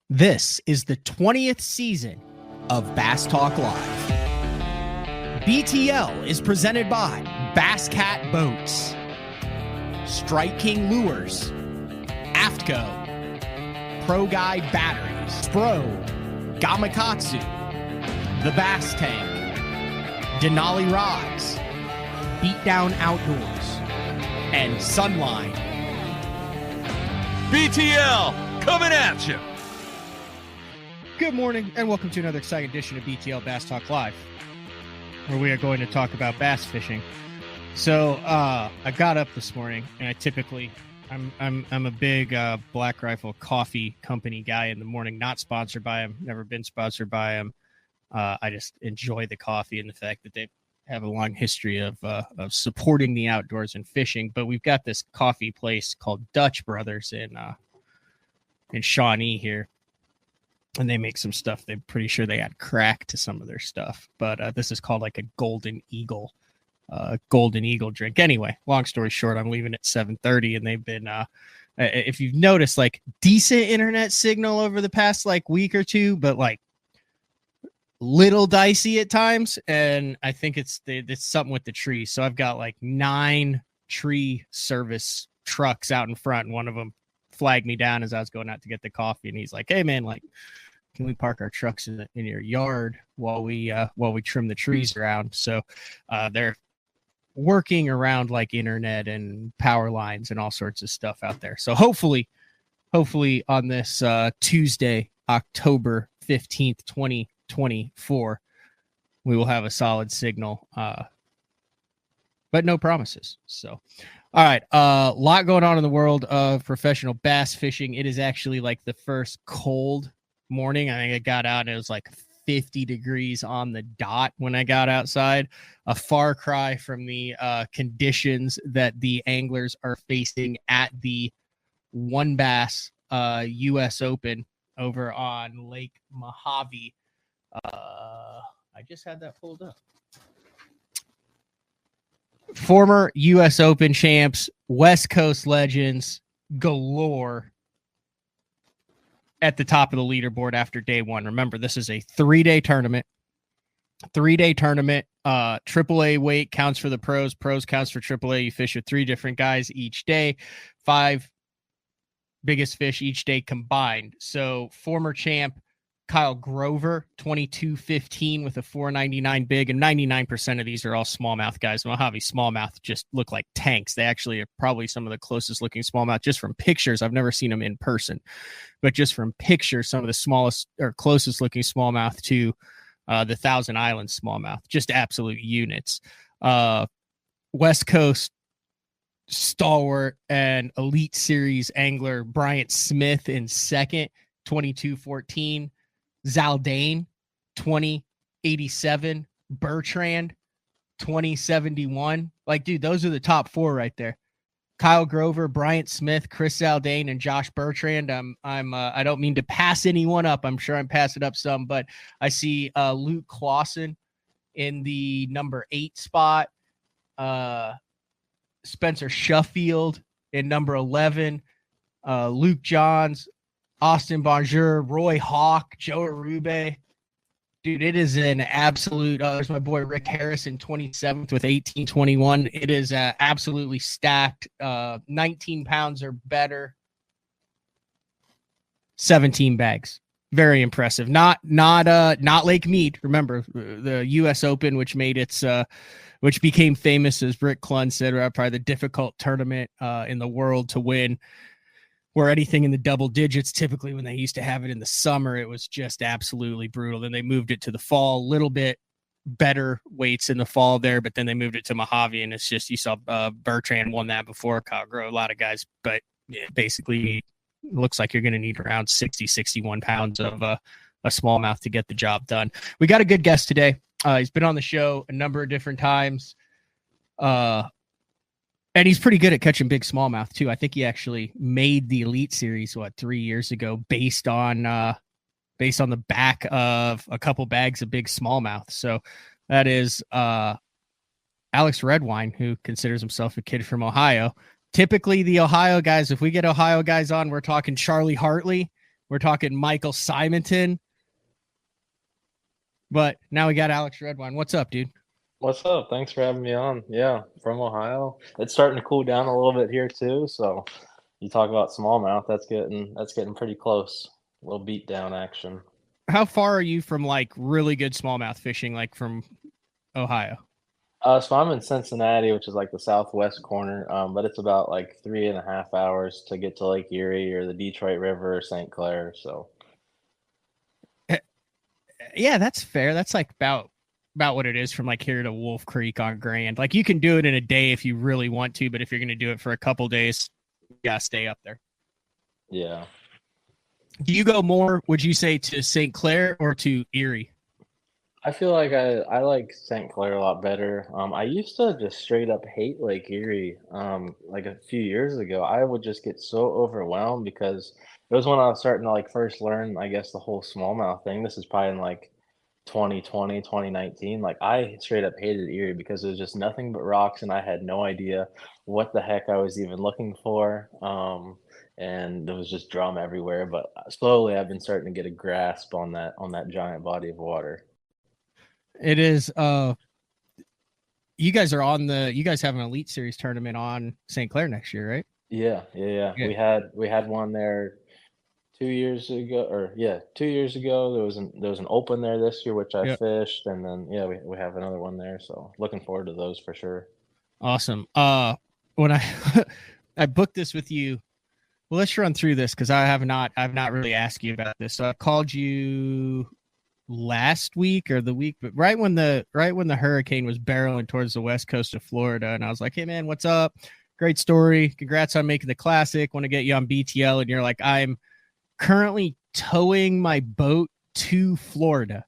This is the 20th season of Bass Talk Live. BTL is presented by Bass Cat Boats, Strike King Lures, Aftco, Pro Guide Batteries, Spro, Gamakatsu, The Bass Tank, Denali Rods, Beatdown Outdoors, and Sunline. BTL coming at you. Good morning, and welcome to another exciting edition of BTL Bass Talk Live, where we are going to talk about bass fishing. So I got up this morning, and I'm a big Black Rifle Coffee Company guy in the morning. Not sponsored by them, never been sponsored by them. I just enjoy the coffee and the fact that they have a long history of supporting the outdoors and fishing. But we've got this coffee place called Dutch Brothers in Shawnee here. And they make some stuff. They're pretty sure they add crack to some of their stuff. But this is called like a Golden Eagle drink. Anyway, long story short, I'm leaving at 7:30, and they've been, if you've noticed, like decent internet signal over the past like week or two, but like little dicey at times. And I think it's something with the trees. So I've got like 9 tree service trucks out in front, and one of them flagged me down as I was going out to get the coffee, and he's like, "Hey man, like, can we park our trucks in your yard while we trim the trees around?" So they're working around like internet and power lines and all sorts of stuff out there. So hopefully on this Tuesday, October 15th, 2024, we will have a solid signal, but no promises. So all right, a lot going on in the world of professional bass fishing. It is actually like the first cold morning. I think I got out and it was like 50 degrees on the dot when I got outside. A far cry from the conditions that the anglers are facing at the One Bass U.S. Open over on Lake Mojave. I just had that pulled up. Former U.S. Open champs, West Coast legends galore at the top of the leaderboard after day one. Remember, this is a 3-day tournament. AAA weight counts for the pros. Pros counts for AAA. You fish with 3 different guys each day. 5 biggest fish each day combined. So former champ Kyle Grover, 22-15 with a 499 big, and 99% of these are all smallmouth guys. Mojave smallmouth just look like tanks. They actually are probably some of the closest looking smallmouth just from pictures. I've never seen them in person, but just from pictures, some of the smallest or closest looking smallmouth to the Thousand Islands smallmouth, just absolute units. West Coast stalwart and Elite Series angler Bryant Smith in second, 22-14. Zaldane, 2087. Bertrand, 2071. Like, dude, those are the top 4 right there. Kyle Grover, Bryant Smith, Chris Zaldane, and Josh Bertrand. I don't mean to pass anyone up. I'm sure I'm passing up some, but I see Luke Clausen in the number 8 spot. Spencer Sheffield in number 11. Luke Johns, Austin Bonjour, Roy Hawk, Joe Arube. Dude, it is an absolute. There's my boy Rick Harrison, 27th with 1821. It is absolutely stacked. 19 pounds or better. 17 bags. Very impressive. Not Lake Mead. Remember the U.S. Open, which became famous, as Rick Clunn said, probably the difficult tournament in the world to win. Where anything in the double digits, typically when they used to have it in the summer, it was just absolutely brutal. Then they moved it to the fall, a little bit better weights in the fall there, but then they moved it to Mojave, and it's just, you saw Bertrand won that before, Kyle Grow, a lot of guys, but yeah, basically it looks like you're going to need around 60, 61 pounds of a smallmouth to get the job done. We got a good guest today. He's been on the show a number of different times. And he's pretty good at catching big smallmouth too. I think he actually made the Elite Series 3 years ago based on the back of a couple bags of big smallmouth. So that is Alex Redwine, who considers himself a kid from Ohio. Typically the Ohio guys, if we get Ohio guys on, we're talking Charlie Hartley. We're talking Michael Simonton. But now we got Alex Redwine. What's up, dude? What's up? Thanks for having me on. Yeah, from Ohio. It's starting to cool down a little bit here too. So you talk about smallmouth, that's getting pretty close. A little beat down action. How far are you from like really good smallmouth fishing, like from Ohio? So I'm in Cincinnati, which is like the southwest corner. But it's about like 3.5 hours to get to Lake Erie or the Detroit River or St. Clair. So Yeah, that's fair. That's like about what it is from like here to Wolf Creek on Grand. Like you can do it in a day if you really want to, but if you're going to do it for a couple days, you gotta stay up there. yeah. Do you go more? Would you say to St. Clair or to Erie? I feel like I like St. Clair a lot better. I used to just straight up hate Lake Erie. Like a few years ago, I would just get so overwhelmed because it was when I was starting to like first learn, I guess, the whole smallmouth thing. This is probably in like 2020, 2019. Like I straight up hated Erie because it was just nothing but rocks and I had no idea what the heck I was even looking for. And there was just drum everywhere. But slowly I've been starting to get a grasp on that giant body of water. It is you guys are on the you guys have an Elite Series tournament on St. Clair next year, right? Yeah, yeah, yeah. Yeah. We had one there 2 years ago, or yeah, 2 years ago. There was an open there this year, which I Yeah. fished, and then yeah, we have another one there. So looking forward to those for sure. Awesome. When I I booked this with you, well, let's run through this because I've not really asked you about this. So I called you last week or the week, but right when the hurricane was barreling towards the west coast of Florida, and I was like, "Hey man, what's up? Great story. Congrats on making the classic. Want to get you on BTL." And you're like, "I'm currently towing my boat to Florida."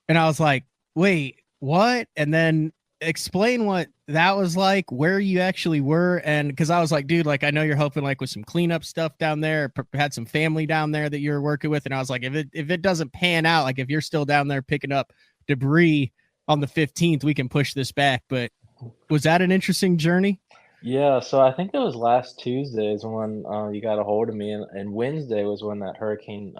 And I was like, "Wait, what?" And then explain what that was like, where you actually were, and because I was like, dude, like I know you're helping like with some cleanup stuff down there, had some family down there that you're working with, and I was like, if it doesn't pan out, like if you're still down there picking up debris on the 15th, we can push this back. But was that an interesting journey? Yeah, so I think it was last Tuesday is when you got a hold of me, and Wednesday was when that Hurricane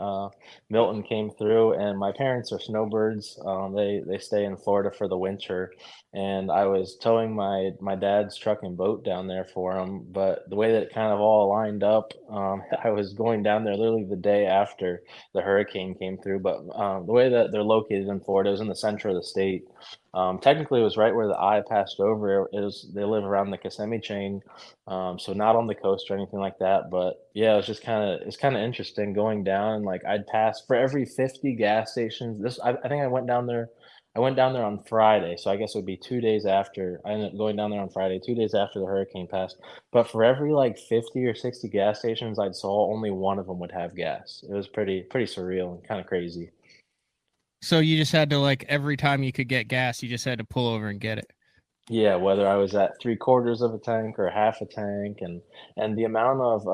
Milton came through. And my parents are snowbirds. They stay in Florida for the winter, and I was towing my dad's truck and boat down there for him. But the way that it kind of all lined up, I was going down there literally the day after the hurricane came through. But the way that they're located in Florida is in the center of the state. Technically, it was right where the eye passed over. It was they live around the Kissimmee chain, so not on the coast or anything like that. But yeah, it was just kind of interesting going down. Like I'd pass for every 50 gas stations. I think I went down there. I went down there on Friday, so I guess it would be 2 days after. I ended up going down there on Friday, 2 days after the hurricane passed. But for every like 50 or 60 gas stations I saw, only one of them would have gas. It was pretty surreal and kind of crazy. So you just had to like every time you could get gas, you just had to pull over and get it. Yeah, whether I was at 3/4 of a tank or half a tank, and the amount of,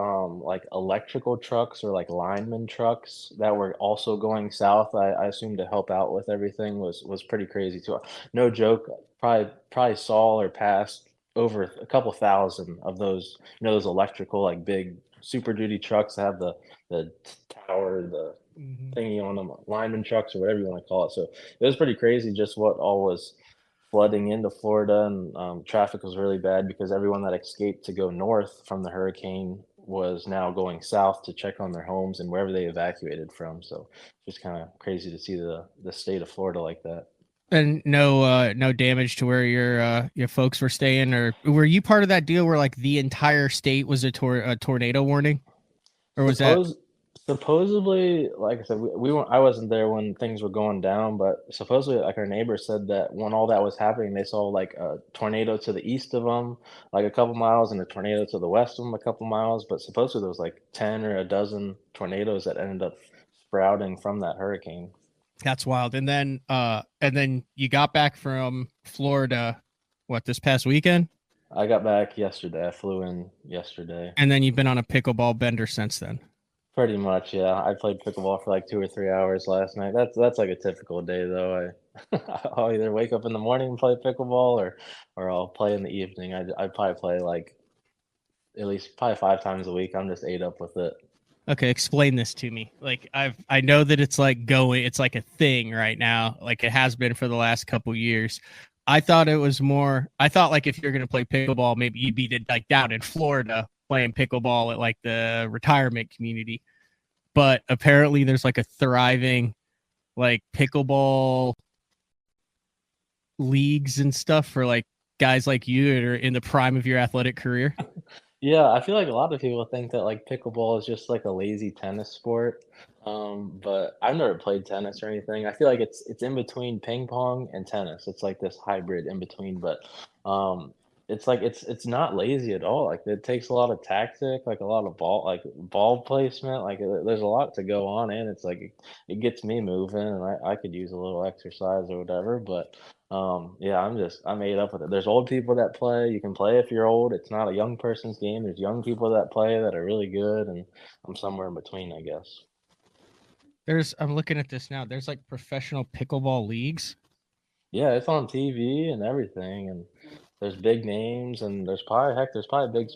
like, electrical trucks or, like, lineman trucks that were also going south, I assume to help out with everything was pretty crazy too. No joke, probably saw or passed over a couple thousand of those, those electrical, like, big Super Duty trucks that have the tower, the Mm-hmm. thingy on them, lineman trucks or whatever you wanna call it, so it was pretty crazy just what all was flooding into Florida, and traffic was really bad because everyone that escaped to go north from the hurricane was now going south to check on their homes and wherever they evacuated from. So just kind of crazy to see the state of Florida like that. And no damage to where your folks were staying, or were you part of that deal where like the entire state was a tornado warning, or was that Suppose supposedly, like I said, we weren't. I wasn't there when things were going down, but supposedly, like our neighbor said that when all that was happening, they saw like a tornado to the east of them, like a couple miles, and a tornado to the west of them, a couple miles. But supposedly there was like 10 or a dozen tornadoes that ended up sprouting from that hurricane. that's wild? And then you got back from Florida, what, this past weekend, I got back yesterday. I flew in yesterday. and then you've been on a pickleball bender since then. Pretty much, yeah. I played pickleball for like 2 or 3 hours last night. That's like a typical day though. I'll either wake up in the morning and play pickleball, or I'll play in the evening. I'd probably play like at least probably 5 times a week. I'm just ate up with it. Okay, explain this to me. Like I know that it's like it's like a thing right now, like it has been for the last couple years. I thought it was more. I thought like if you're gonna play pickleball, maybe you'd be like down in Florida playing pickleball at like the retirement community. But apparently, there's like a thriving like pickleball leagues and stuff for like guys like you that are in the prime of your athletic career. Yeah, I feel like a lot of people think that like pickleball is just like a lazy tennis sport. But I've never played tennis or anything. I feel like it's in between ping pong and tennis. It's like this hybrid in between, but um it's like it's not lazy at all. Like it takes a lot of tactic, like a lot of ball placement. Like there's a lot to go on, and it's like it gets me moving, and I could use a little exercise or whatever. But yeah, I'm ate up with it. There's old people that play. You can play if you're old. It's not a young person's game. There's young people that play that are really good, and I'm somewhere in between, I guess. I'm looking at this now. There's like professional pickleball leagues. Yeah, it's on TV and everything, and there's big names, and there's probably big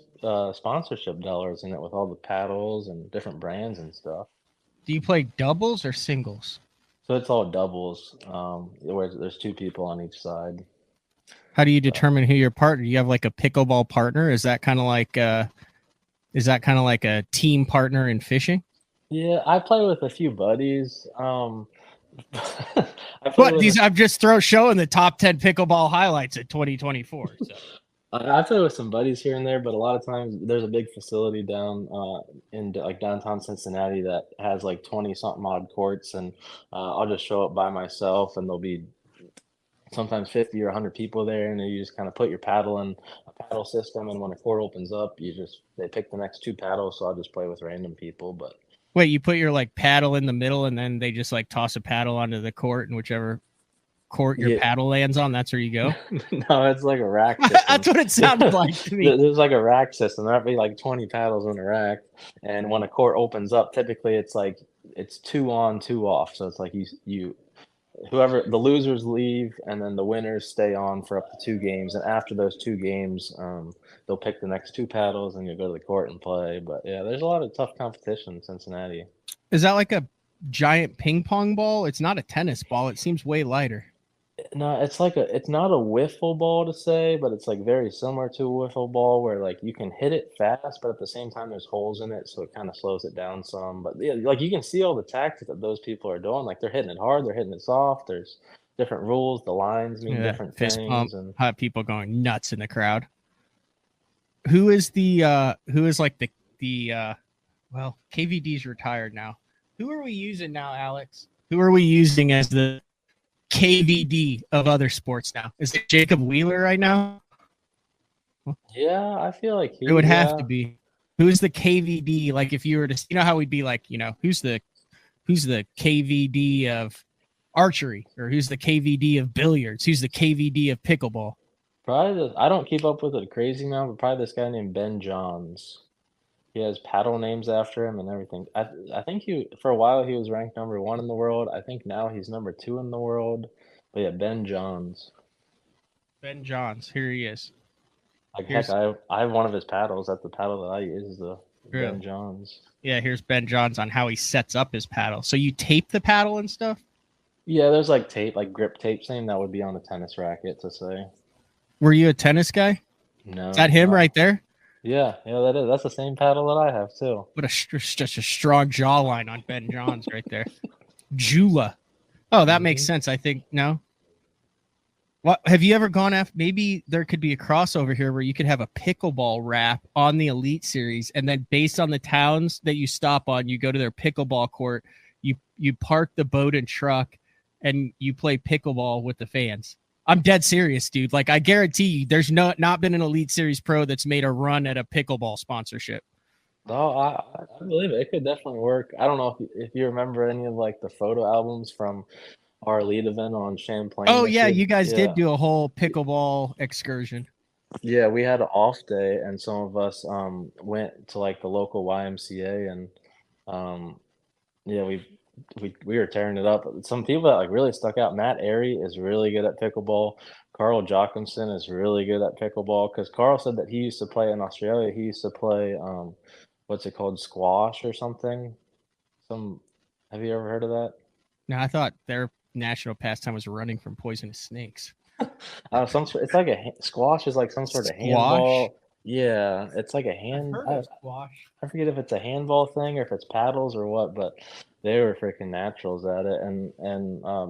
sponsorship dollars in it with all the paddles and different brands and stuff. Do you play doubles or singles? So it's all doubles, where there's two people on each side. How do you So. determine who your partner? Do you have like a pickleball partner? Is that kind of like a team partner in fishing? Yeah, I play with a few buddies. I play What with a these I'm just showing the top 10 pickleball highlights of 2024. So I play with some buddies here and there, but a lot of times there's a big facility down in like downtown Cincinnati that has like 20 something odd courts, and I'll just show up by myself, and there'll be sometimes 50 or 100 people there, and then you just kind of put your paddle in a paddle system, and when a court opens up, they pick the next two paddles, so I'll just play with random people, but. wait, you put your like paddle in the middle and then they just like toss a paddle onto the court and whichever court your Yeah. paddle lands on, that's where you go. No, it's like a rack system. That's what it sounded like to me. There's like a rack system. There'll be like 20 paddles in a rack, and when a court opens up, typically it's two on, two off. So it's like you whoever the losers leave, and then the winners stay on for up to two games. And after those two games, they'll pick the next two paddles, and you'll go to the court and play. But yeah, there's a lot of tough competition in Cincinnati. Is that like a giant ping pong ball? It's not a tennis ball. It seems way lighter. No, it's not a wiffle ball to say, but it's like very similar to a wiffle ball where like you can hit it fast, but at the same time there's holes in it, so it kind of slows it down some. But yeah, like you can see all the tactics that those people are doing. Like they're hitting it hard, they're hitting it soft. There's different rules. The lines mean Yeah, different fist pump. things, and Have people going nuts in the crowd. Who is like the well, KVD's retired now. Who are we using now, Alex? Who are we using as the KVD of other sports now? Is it Jacob Wheeler right now? yeah, I feel like It would have to be. Who's the KVD? Like if you were to, you know how we'd be like, who's the KVD of archery, or who's the KVD of billiards? Who's the KVD of pickleball? Probably I don't keep up with it a crazy amount, but probably this guy named Ben Johns. He has paddle names after him and everything. I think for a while he was ranked number one in the world. I think now he's number two in the world. But yeah, Ben Johns. Ben Johns. Here he is. Like heck, I have one of his paddles. That's the paddle that I use, is the Really? Ben Johns. Yeah, here's Ben Johns on how he sets up his paddle. So you tape the paddle and stuff? Yeah, there's like tape, like grip tape, same that would be on a tennis racket to say. Were you a tennis guy? No. Is that him right there? Yeah, that is. That's the same paddle that I have too. What such a strong jawline on Ben Johns right there. Jula. Oh, that makes sense. I think no. What have you ever gone after? Maybe there could be a crossover here where you could have a pickleball wrap on the Elite Series, and then based on the towns that you stop on, you go to their pickleball court. You park the boat and truck, and you play pickleball with the fans. I'm dead serious, dude. Like I guarantee you, there's not been an Elite Series pro that's made a run at a pickleball sponsorship. Oh, I believe it. It could definitely work. I don't know if you remember any of like the photo albums from our elite event on Champlain. Oh yeah, Michigan. you guys did do a whole pickleball excursion. Yeah, we had an off day, and some of us went to like the local YMCA, and um, yeah, we were tearing it up. Some people that like really stuck out. Matt Airy is really good at pickleball. Carl Jochimson is really good at pickleball because Carl said that he used to play in Australia. He used to play what's it called, squash or something. Have you ever heard of that? Now I thought their national pastime was running from poisonous snakes. It's like squash is like some sort of Squash. handball. Yeah, it's like a I've hand. heard of squash. I forget if it's a handball thing or if it's paddles or what, but they were freaking naturals at it. And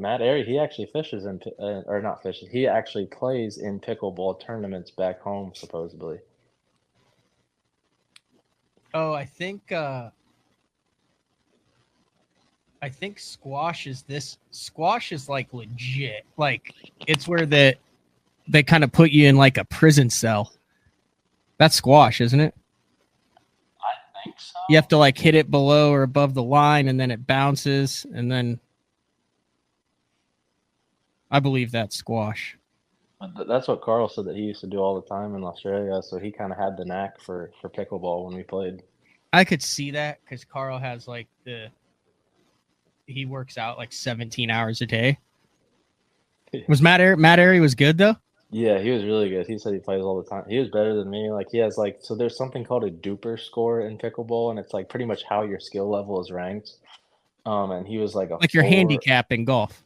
Matt Airy, he actually fishes or not fishes. He actually plays in pickleball tournaments back home, supposedly. Oh, I think squash is this. Squash is like legit. Like it's where they kind of put you in like a prison cell. That's squash, isn't it? I think so. You have to like hit it below or above the line, and then it bounces, and then I believe that's squash. That's what Carl said that he used to do all the time in Australia. So he kind of had the knack for pickleball when we played. I could see that because Carl has like he works out like 17 hours a day. Was Matt Airy was good though? Yeah, he was really good. He said he plays all the time. He was better than me. Like he has like so there's something called a duper score in pickleball, and it's like pretty much how your skill level is ranked. And he was like a Like your 4. handicap in golf.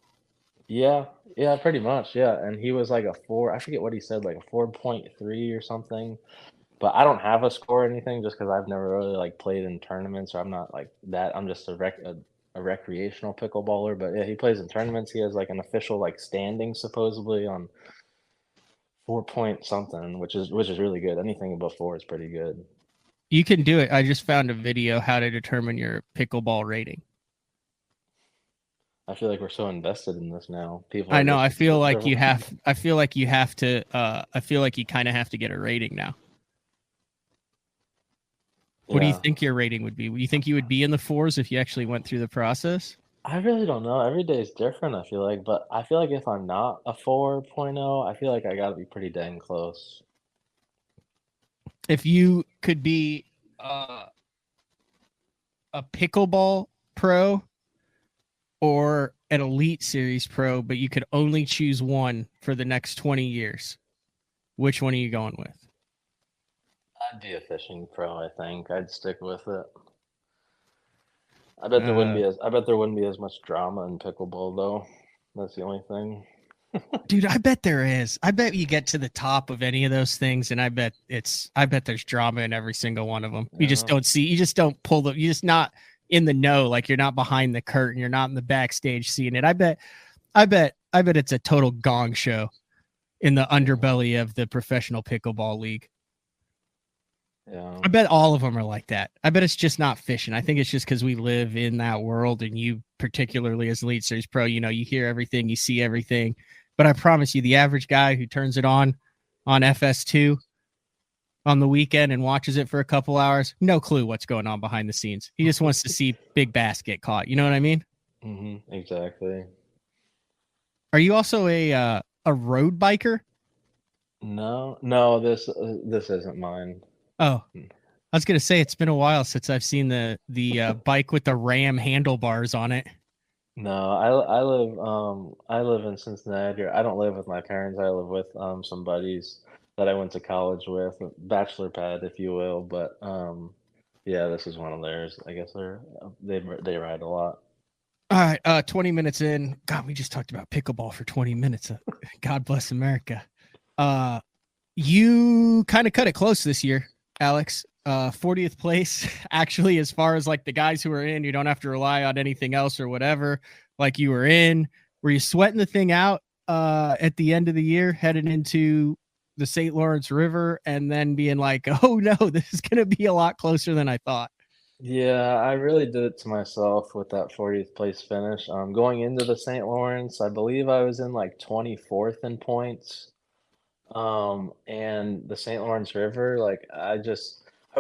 Yeah, yeah, pretty much. Yeah, and he was like a 4. I forget what he said, like a 4.3 or something. But I don't have a score or anything just because I've never really like played in tournaments, or I'm not like that. I'm just a recreational pickleballer. But yeah, he plays in tournaments. He has like an official like standing supposedly on 4 point something, which is really good. Anything above 4 is pretty good. You can do it. I just found a video how to determine your pickleball rating. I feel like we're so invested in this now. People I are know. just I feel like you have. I feel like you have to. I feel like you kind of have to get a rating now. What do you yeah. think your rating would be? You think you would be in the fours if you actually went through the process? I really don't know. Every day is different, I feel like, but I feel like if I'm not a 4.0, I feel like I got to be pretty dang close. If you could be uh, a pickleball pro or an elite series pro, but you could only choose one for the next 20 years, which one are you going with? I'd be a fishing pro, I think. I'd stick with it. I bet there wouldn't be as much drama in pickleball though. That's the only thing. Dude, I bet there is. I bet you get to the top of any of those things, and I bet there's drama in every single one of them. You just Yeah. don't see, you just don't pull the, you just not in the know, like you're not behind the curtain, you're not in the backstage seeing it. I bet it's a total gong show in the underbelly of the professional pickleball league. Yeah. I bet all of them are like that. I bet it's just not fishing. I think it's just because we live in that world, and you, particularly as Elite Series Pro, you know, you hear everything, you see everything. But I promise you, the average guy who turns it on FS2 on the weekend and watches it for a couple hours, no clue what's going on behind the scenes. He just wants to see big bass get caught. You know what I mean? Exactly. Are you also a road biker? No, no, this isn't mine. Oh, I was gonna say it's been a while since I've seen the bike with the ram handlebars on it. No, I live in Cincinnati. I don't live with my parents. I live with some buddies that I went to college with, bachelor pad, if you will. But yeah, this is one of theirs. I guess they ride a lot. All right, 20 minutes in. God, we just talked about pickleball for 20 minutes. God bless America. You kind of cut it close this year, Alex. 40th place, actually, as far as like the guys who are in, you don't have to rely on anything else or whatever. Like you were in, were you sweating the thing out at the end of the year, heading into the St. Lawrence River, and then being like, oh no, this is going to be a lot closer than I thought? Yeah, I really did it to myself with that 40th place finish. Going into the St. Lawrence, I believe I was in like 24th in points. And the St. Lawrence River, like I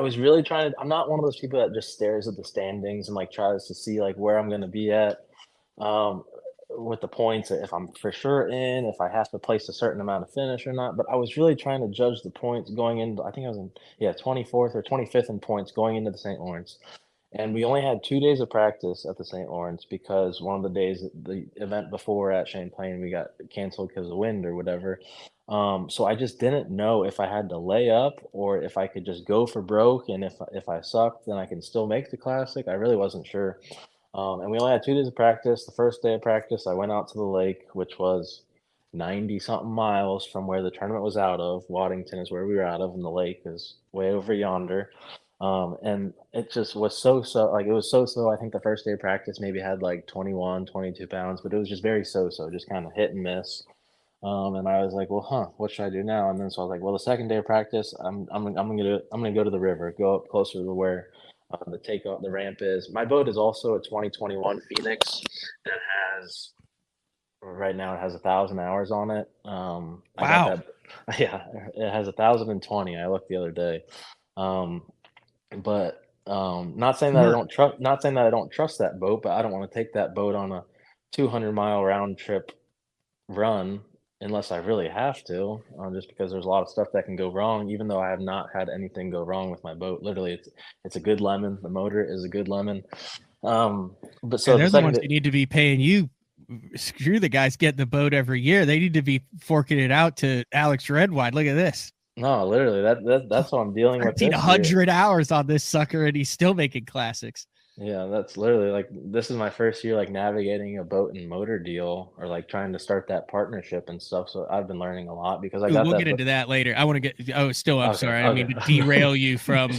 was really trying to. I'm not one of those people that just stares at the standings and like tries to see like where I'm gonna be at. Um, with the points, if I'm for sure in, if I have to place a certain amount of finish or not. But I was really trying to judge the points going into. I think I was in 24th or 25th in points going into the St. Lawrence. And we only had 2 days of practice at the St. Lawrence because one of the days, the event before at Champlain, we got canceled because of wind or whatever. So I just didn't know if I had to lay up or if I could just go for broke, and if I sucked, then I can still make the classic. I really wasn't sure. And we only had 2 days of practice. The first day of practice, I went out to the lake, which was 90 something miles from where the tournament was out of. Waddington is where we were out of, and the lake is way over yonder. And it just was like it was so. I think the first day of practice maybe had like 21, 22 pounds, but it was just very so, just kind of hit and miss. And I was like, well, what should I do now? And then so I was like, well, the second day of practice, I'm gonna go to the river, go up closer to where the ramp is. My boat is also a 2021 Phoenix that has right now it has 1,000 hours on it. I got Wow. that. Yeah, it has 1,020. I looked the other day. Um, but not saying that I Smart. don't trust, not saying that I don't trust that boat, but I don't want to take that boat on a 200-mile round trip run unless I really have to, just because there's a lot of stuff that can go wrong, even though I have not had anything go wrong with my boat. Literally, it's a good lemon. The motor is a good lemon. But Yeah, so the they're the second ones day, who need to be paying you. Screw the guys getting the boat every year. They need to be forking it out to Alex Redwine. Look at this. no, literally that's what I'm dealing with this year. 1,300 hours on this sucker, and he's still making classics. Yeah, that's literally like this is my first year like navigating a boat and motor deal or like trying to start that partnership and stuff. So I've been learning a lot because I Ooh, got we'll that. get into that later. I want to get. Oh, still, I'm Okay, sorry. I didn't mean to okay. derail you from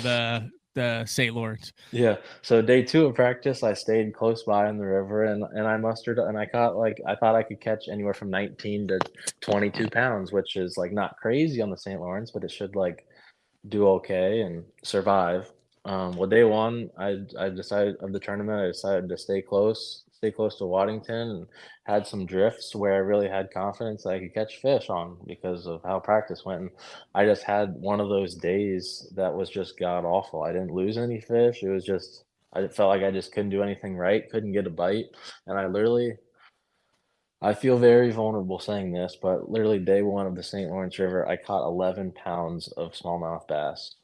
the St. Lawrence. Yeah. So day 2 of practice, I stayed close by in the river and I mustered and I caught like I thought I could catch anywhere from 19 to 22 pounds, which is like not crazy on the St. Lawrence, but it should like do okay and survive. Well, day 1, I decided of the tournament, I decided to stay close to Waddington, and had some drifts where I really had confidence that I could catch fish on because of how practice went. And I just had one of those days that was just god awful. I didn't lose any fish. It was just I felt like I just couldn't do anything right, couldn't get a bite, and I feel very vulnerable saying this, but literally day 1 of the St. Lawrence River, I caught 11 pounds of smallmouth bass.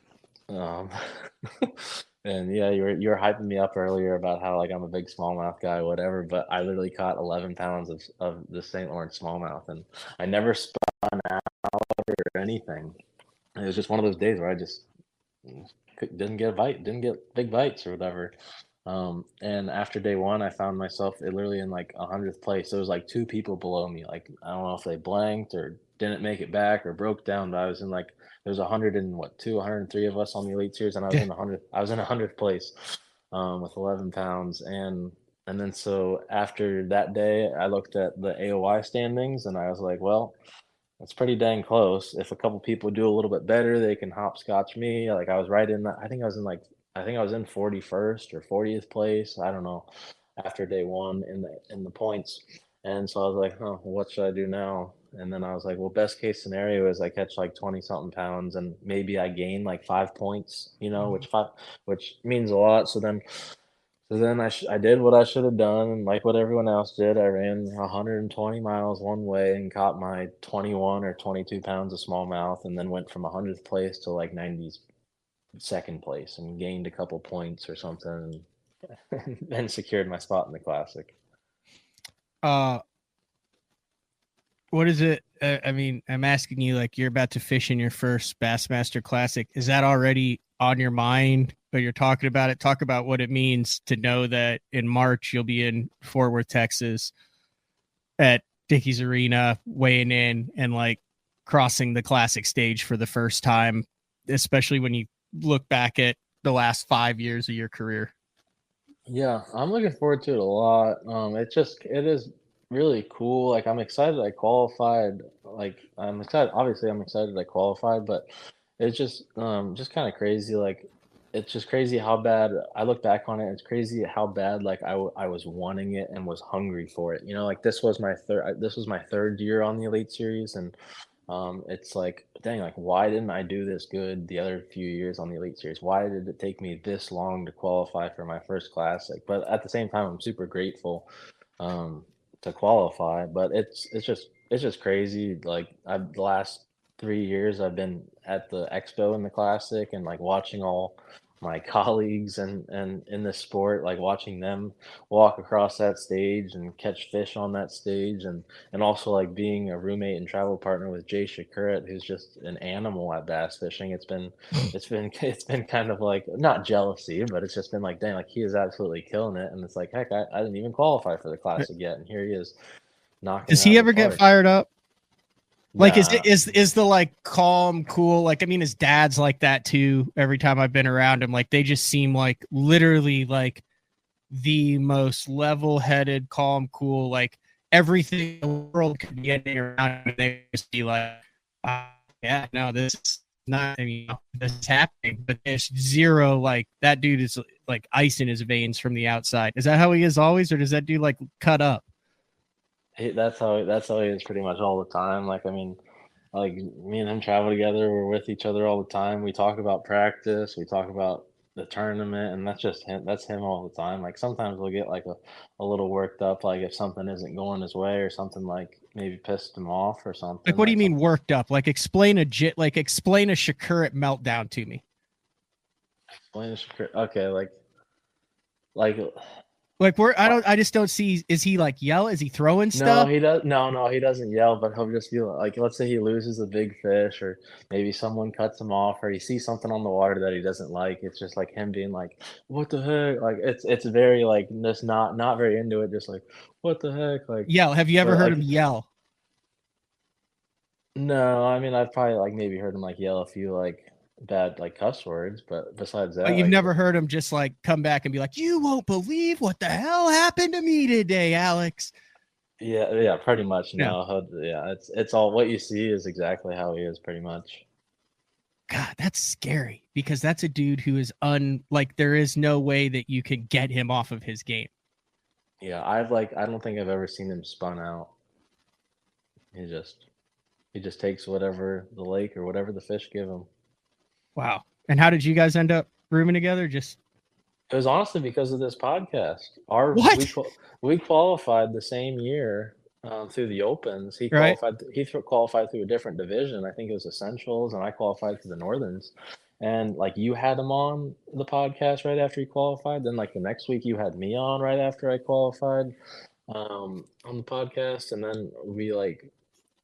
Um, and yeah, you were hyping me up earlier about how like I'm a big smallmouth guy, whatever, but I literally caught 11 pounds of the St. Lawrence smallmouth, and I never spun out or anything. It was just one of those days where I just didn't get a bite, didn't get big bites or whatever. And after day 1, I found myself literally in like 100th place. There was like 2 people below me. Like I don't know if they blanked or didn't make it back or broke down, but I was in like there's 100 and what 103 of us on the Elite Series, and I was Yeah. in 100th. I was in 100th place, with 11 pounds, and then so after that day, I looked at the AOY standings and I was like, well, that's pretty dang close. If a couple people do a little bit better, they can hopscotch me. Like I was right in that. I think I was in 41st or 40th place. I don't know. After day 1 in the points, and so I was like, huh, what should I do now? And then I was like, well, best case scenario is I catch like 20 something pounds and maybe I gain like 5 points, Mhm. which means a lot. So then I did what I should have done, and like what everyone else did, I ran 120 miles one way and caught my 21 or 22 pounds of smallmouth, and then went from 100th place to like 92nd place and gained a couple points or something, and secured my spot in the classic. Uh, what is it? I mean, I'm asking you like you're about to fish in your first Bassmaster Classic. Is that already on your mind? Or you're talking about it? Talk about what it means to know that in March you'll be in Fort Worth, Texas, at Dickies Arena, weighing in and like crossing the classic stage for the first time, especially when you look back at the last 5 years of your career. Yeah, I'm looking forward to it a lot. It is really cool. Like I'm excited I qualified. Like I'm excited. Obviously, I'm excited I qualified, but it's just kind of crazy. Like it's just crazy how bad I look back on it. It's crazy how bad like I was wanting it and was hungry for it. Like this was my third year on the Elite Series, and it's like, dang, like why didn't I do this good the other few years on the Elite Series? Why did it take me this long to qualify for my first classic? But at the same time, I'm super grateful to qualify. But it's just crazy. Like the last 3 years, I've been at the expo in the classic and like watching all my colleagues and in this sport, like watching them walk across that stage and catch fish on that stage, and also like being a roommate and travel partner with Jay Shakuret, who's just an animal at bass fishing. It's been kind of like not jealousy, but it's just been like, dang, like he is absolutely killing it. And it's like, heck, I didn't even qualify for the classic yet, and here he is knocking Does it out he of ever the get park. fired up? Like, Nah, is the like calm, cool? Like, I mean, his dad's like that too. Every time I've been around him, like they just seem like literally like the most level-headed, calm, cool. Like everything in the world could be getting around, and they just be like, yeah, no, this is not. I mean, this is happening, but there's zero. Like that dude is like ice in his veins from the outside. Is that how he is always, or does that dude like cut up? that's how he is pretty much all the time. Like, I mean, like me and him travel together. We're with each other all the time. We talk about practice. We talk about the tournament, and that's just him. That's him all the time. Like sometimes we'll get like a little worked up, like if something isn't going his way or something like maybe pissed him off or Like, something. what do you Like mean some worked up? Like, explain a Shakurat meltdown to me. okay, like Like, uh, I just don't see. Is he like yell? Is he throwing no, stuff? he does. No, he doesn't yell, but he'll just be like, let's say he loses a big fish, or maybe someone cuts him off, or he sees something on the water that he doesn't like. It's just like him being like, "What the heck?" Like it's very like just not very into it. Just like, "What the heck?" Like, Yell. Have you ever but heard like, him yell? no, I mean, I've probably like maybe heard him like yell a few like bad like cuss words, but besides But that, you've like, never heard him just like come back and be like, "You won't believe what the hell happened to me today, Alex." yeah, pretty much. No. No, yeah, it's all what you see is exactly how he is, pretty much. God, that's scary because that's a dude who is like there is no way that you could get him off of his game. Yeah, I don't think I've ever seen him spun out. He just he just takes whatever the lake or whatever the fish give him. Wow. And how did you guys end up rooming together? Just It was honestly because of this podcast. Our what? we qualified the same year through the opens. Right? Qualified through a different division. I think it was essentials, and I qualified through the Northerns. And like you had him on the podcast right after he qualified. Then like the next week you had me on right after I qualified on the podcast, and then we like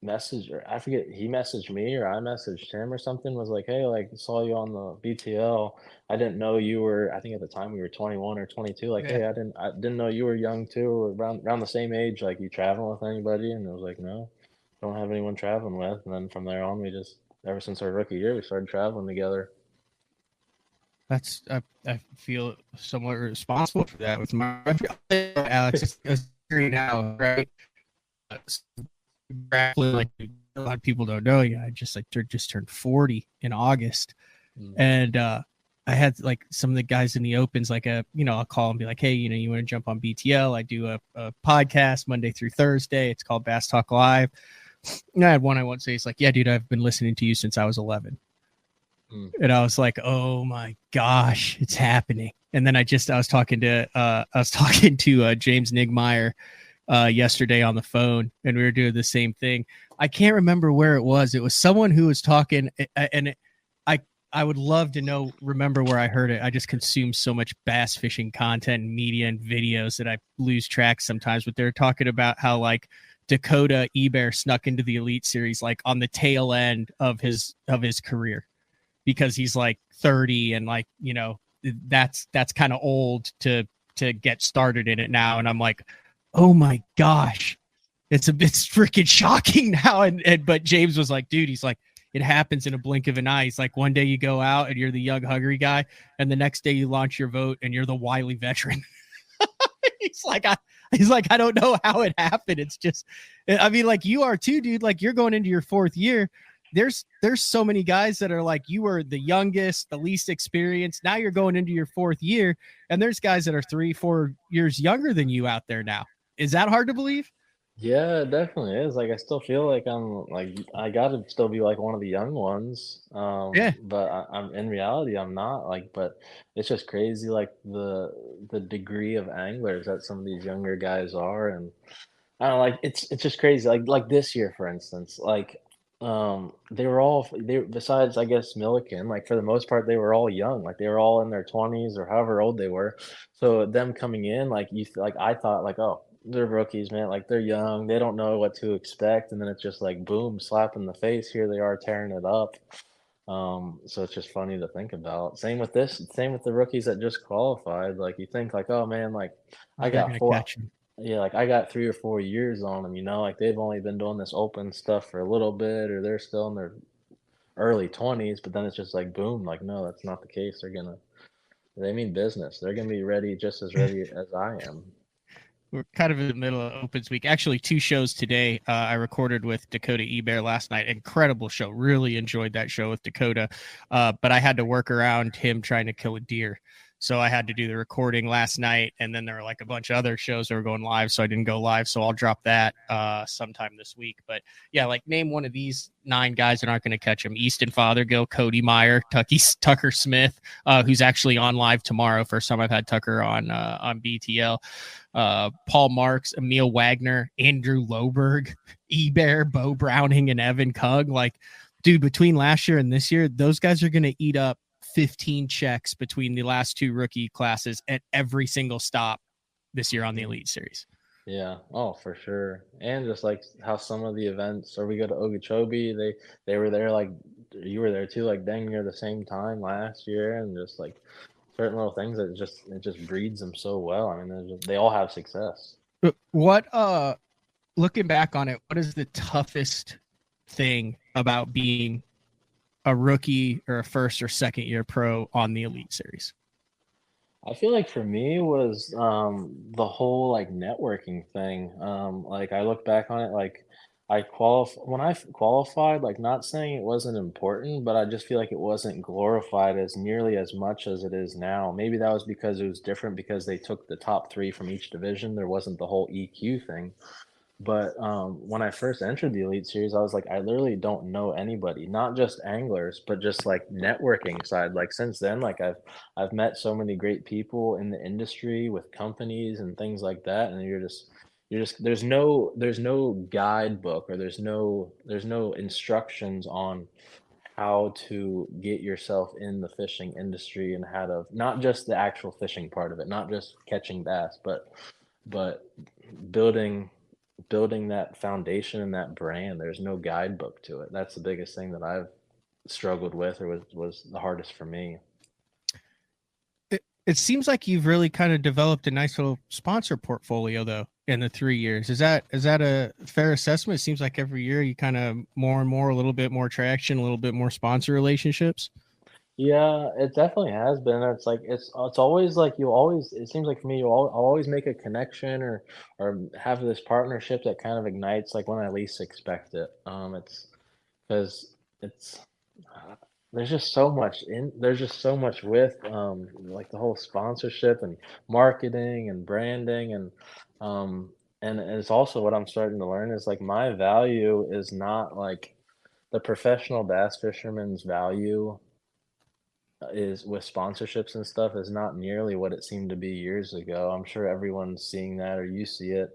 message or I forget he messaged me or I messaged him or something was like, hey, like saw you on the BTL. I didn't know you were, I think at the time we were 21 or 22. Like, Yeah. hey, I didn't know you were young too, or around the same age. Like, you traveling with anybody? And I was like, no, don't have anyone traveling with. And then from there on, we just ever since our rookie year, we started traveling together. That's I feel somewhat responsible for that with my Alex. It's now, right? Grappling, like a lot of people don't know. Yeah, I just turned 40 in August, Mm. and I had like some of the guys in the opens, like I'll call and be like, hey, you want to jump on BTL? I do a podcast Monday through Thursday. It's called Bass Talk Live. And I had one I won't say. It's like, yeah, dude, I've been listening to you since I was 11. Mm. And I was like, oh my gosh, it's happening. And then I was talking to James Nigmeyer yesterday on the phone, and we were doing the same thing. I can't remember where it was. It was someone who was talking, and I would love to remember where I heard it. I just consume so much bass fishing content and media and videos that I lose track sometimes. But they're talking about how like Dakota Eber snuck into the Elite Series like on the tail end of his career, because he's like 30 and like, that's kind of old to get started in it now. And I'm like, oh my gosh, it's freaking shocking now. But James was like, dude, he's like, it happens in a blink of an eye. He's like, one day you go out and you're the young, hungry guy, and the next day you launch your vote and you're the wily veteran. he's like, I don't know how it happened. It's just, I mean, like you are too, dude. Like you're going into your fourth year. There's so many guys that are like, you were the youngest, the least experienced. Now you're going into your fourth year, and there's guys that are 3-4 years younger than you out there now. Is that hard to believe? Yeah, it definitely is. Like, I still feel like I'm like I gotta still be like one of the young ones. Yeah. But I'm in reality I'm not like. But it's just crazy like the degree of anglers that some of these younger guys are, and I don't know, like it's just crazy. Like this year, for instance, like They were all they besides, I guess, Milliken, like, for the most part, they were all young, like, they were all in their 20s or however old they were. So them coming in, like, I thought, like, "Oh, they're rookies, man, like, they're young, they don't know what to expect," and then it's just like, boom, slap in the face, here they are tearing it up. So it's just funny to think about. Same with the rookies that just qualified, like, you think like, "Oh, man, like, Oh, I they're got gonna 4." catch him. Yeah, like, I got 3 or 4 years on them, like, they've only been doing this open stuff for a little bit, or they're still in their early 20s, but then it's just like, boom, like, no, that's not the case. They mean business. They're gonna be ready, just as ready as I am. We're kind of in the middle of Opens Week. Actually, two shows today. I recorded with Dakota Ebear last night. Incredible show. Really enjoyed that show with Dakota. But I had to work around him trying to kill a deer. So I had to do the recording last night. And then there were like a bunch of other shows that were going live. So I didn't go live. So I'll drop that sometime this week. But yeah, like name one of these 9 guys that aren't going to catch him. Easton Fothergill, Cody Meyer, Tucker Smith, who's actually on live tomorrow. First time I've had Tucker on BTL. Paul Marks, Emil Wagner, Andrew Loberg, Ebear, Bo Browning, and Evan Kug. Like, dude, between last year and this year, those guys are going to eat up 15 checks between the last 2 rookie classes at every single stop this year on the Mhm. Elite Series. Yeah. Oh, for sure. And just like how some of the events, or we go to Okeechobee, they were there like you were there too, like dang near the same time last year, and just like certain little things that it just breeds them so well. I mean, they all have success. What looking back on it, what is the toughest thing about being a rookie or a first or second year pro on the Elite Series? I feel like for me was the whole like networking thing. Like I look back on it, like when qualified, like not saying it wasn't important, but I just feel like it wasn't glorified as nearly as much as it is now. Maybe that was because it was different because they took the top 3 from each division. There wasn't the whole EQ thing. But, when I first entered the Elite Series, I was like, I literally don't know anybody, not just anglers, but just like networking side. Like since then, like I've met so many great people in the industry with companies and things like that, and you're just there's no guidebook, or there's no instructions on how to get yourself in the fishing industry, and how to not just the actual fishing part of it, not just catching bass, but building building that foundation and that brand. There's no guidebook to it. That's the biggest thing that I've struggled with, or was the hardest for me. It seems like you've really kind of developed a nice little sponsor portfolio though in the 3 years. Is that a fair assessment? It seems like every year you kind of more and more, a little bit more traction, a little bit more sponsor relationships. Yeah, it definitely has been. It's like it's always like you always. It seems like for me, I'll always make a connection, or have this partnership that kind of ignites like when I least expect it. It's because it's there's just so much with like the whole sponsorship and marketing and branding, um and it's also what I'm starting to learn is like my value is not like the professional bass fisherman's value is with sponsorships and stuff is not nearly what it seemed to be years ago. I'm sure everyone's seeing that, or you see it,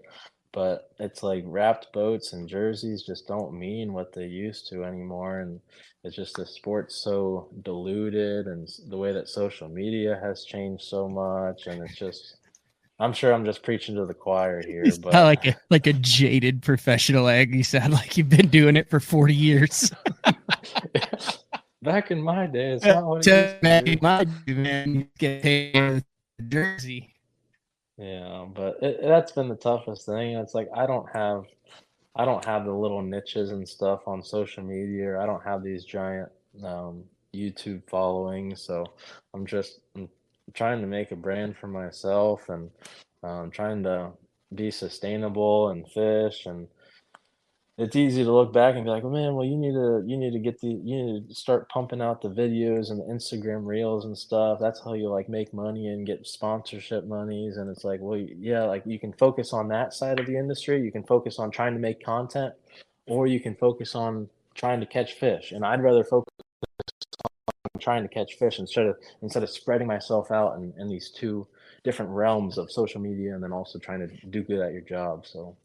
but it's like wrapped boats and jerseys just don't mean what they used to anymore. And it's just the sport's so diluted, and the way that social media has changed so much. And it's just, I'm sure I'm just preaching to the choir You here, sound but like a jaded professional egg. You sound like you've been doing it for 40 years. back in my day, it's not what it used Tell to me, be. man, you get paid for the jersey. Yeah, but that's been the toughest thing. It's like I don't have the little niches and stuff on social media, or I don't have these giant YouTube followings. So I'm trying to make a brand for myself, and trying to be sustainable and fish. And it's easy to look back and be like, "Oh, man, well, you need to start pumping out the videos and the Instagram reels and stuff. That's how you like make money and get sponsorship monies." And it's like, well, yeah, like you can focus on that side of the industry. You can focus on trying to make content, or you can focus on trying to catch fish. And I'd rather focus on trying to catch fish instead of spreading myself out in these two different realms of social media, and then also trying to do good at your job. So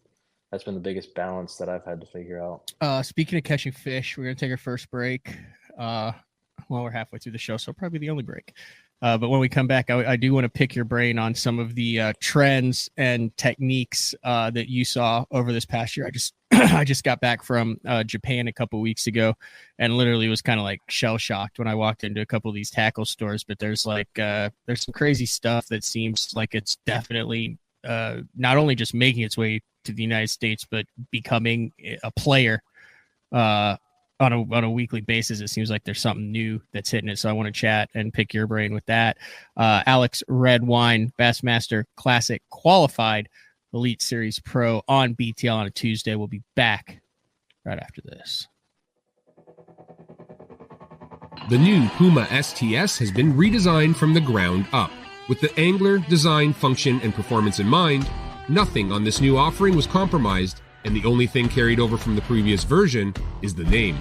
that's been the biggest balance that I've had to figure out. Speaking of catching fish, we're gonna take our first break. We're halfway through the show, so probably the only break. But when we come back, I do want to pick your brain on some of the trends and techniques that you saw over this past year. I just got back from Japan a couple weeks ago, and literally was kind of like shell shocked when I walked into a couple of these tackle stores. But there's some crazy stuff that seems like it's definitely not only just making its way to the United States, but becoming a player on a weekly basis. It seems like there's something new that's hitting it. So I want to chat and pick your brain with that. Alex Redwine, Bassmaster Classic qualified Elite Series Pro on BTL on a Tuesday. We'll be back right after this. The new Puma STS has been redesigned from the ground up. With the angler, design, function, and performance in mind, nothing on this new offering was compromised, and the only thing carried over from the previous version is the name.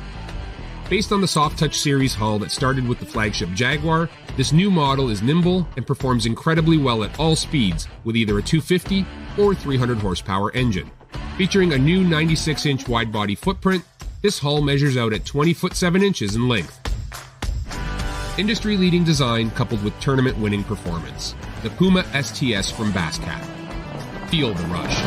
Based on the Soft Touch series hull that started with the flagship Jaguar, this new model is nimble and performs incredibly well at all speeds with either a 250 or 300 horsepower engine. Featuring a new 96-inch wide-body footprint, this hull measures out at 20 foot 7 inches in length. Industry-leading design coupled with tournament-winning performance. The Puma STS from Basscat. Feel the rush.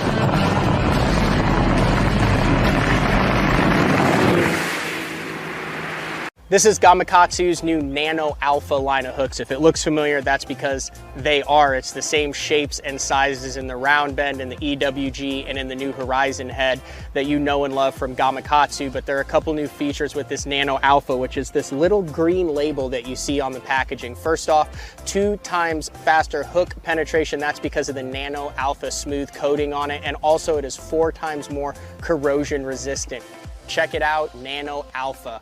This is Gamakatsu's new Nano Alpha line of hooks. If it looks familiar, that's because they are. It's the same shapes and sizes in the round bend and the EWG and in the new Horizon head that you know and love from Gamakatsu, but there are a couple new features with this Nano Alpha, which is this little green label that you see on the packaging. First off, 2 times faster hook penetration. That's because of the Nano Alpha smooth coating on it, and also it is 4 times more corrosion resistant. Check it out, Nano Alpha.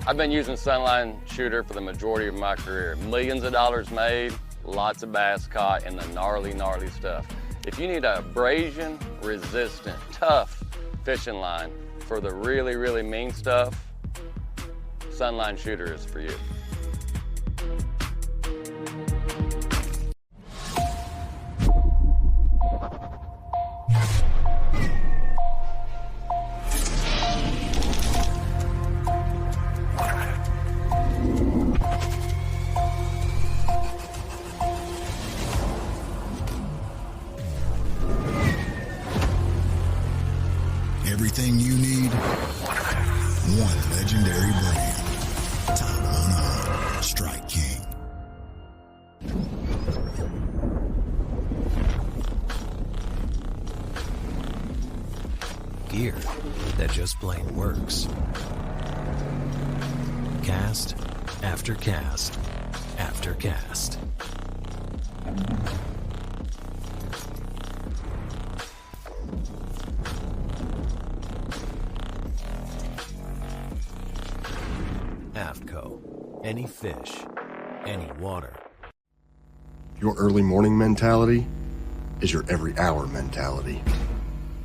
I've been using Sunline Shooter for the majority of my career. Millions of dollars made, lots of bass caught, and the gnarly, gnarly stuff. If you need a abrasion resistant, tough fishing line for the really, really mean stuff, Sunline Shooter is for you. Everything you need, one legendary brand. Top 100, Strike King. Gear that just plain works. Cast after cast after cast. AFTCO. Any fish, any water. Your early morning mentality is your every hour mentality.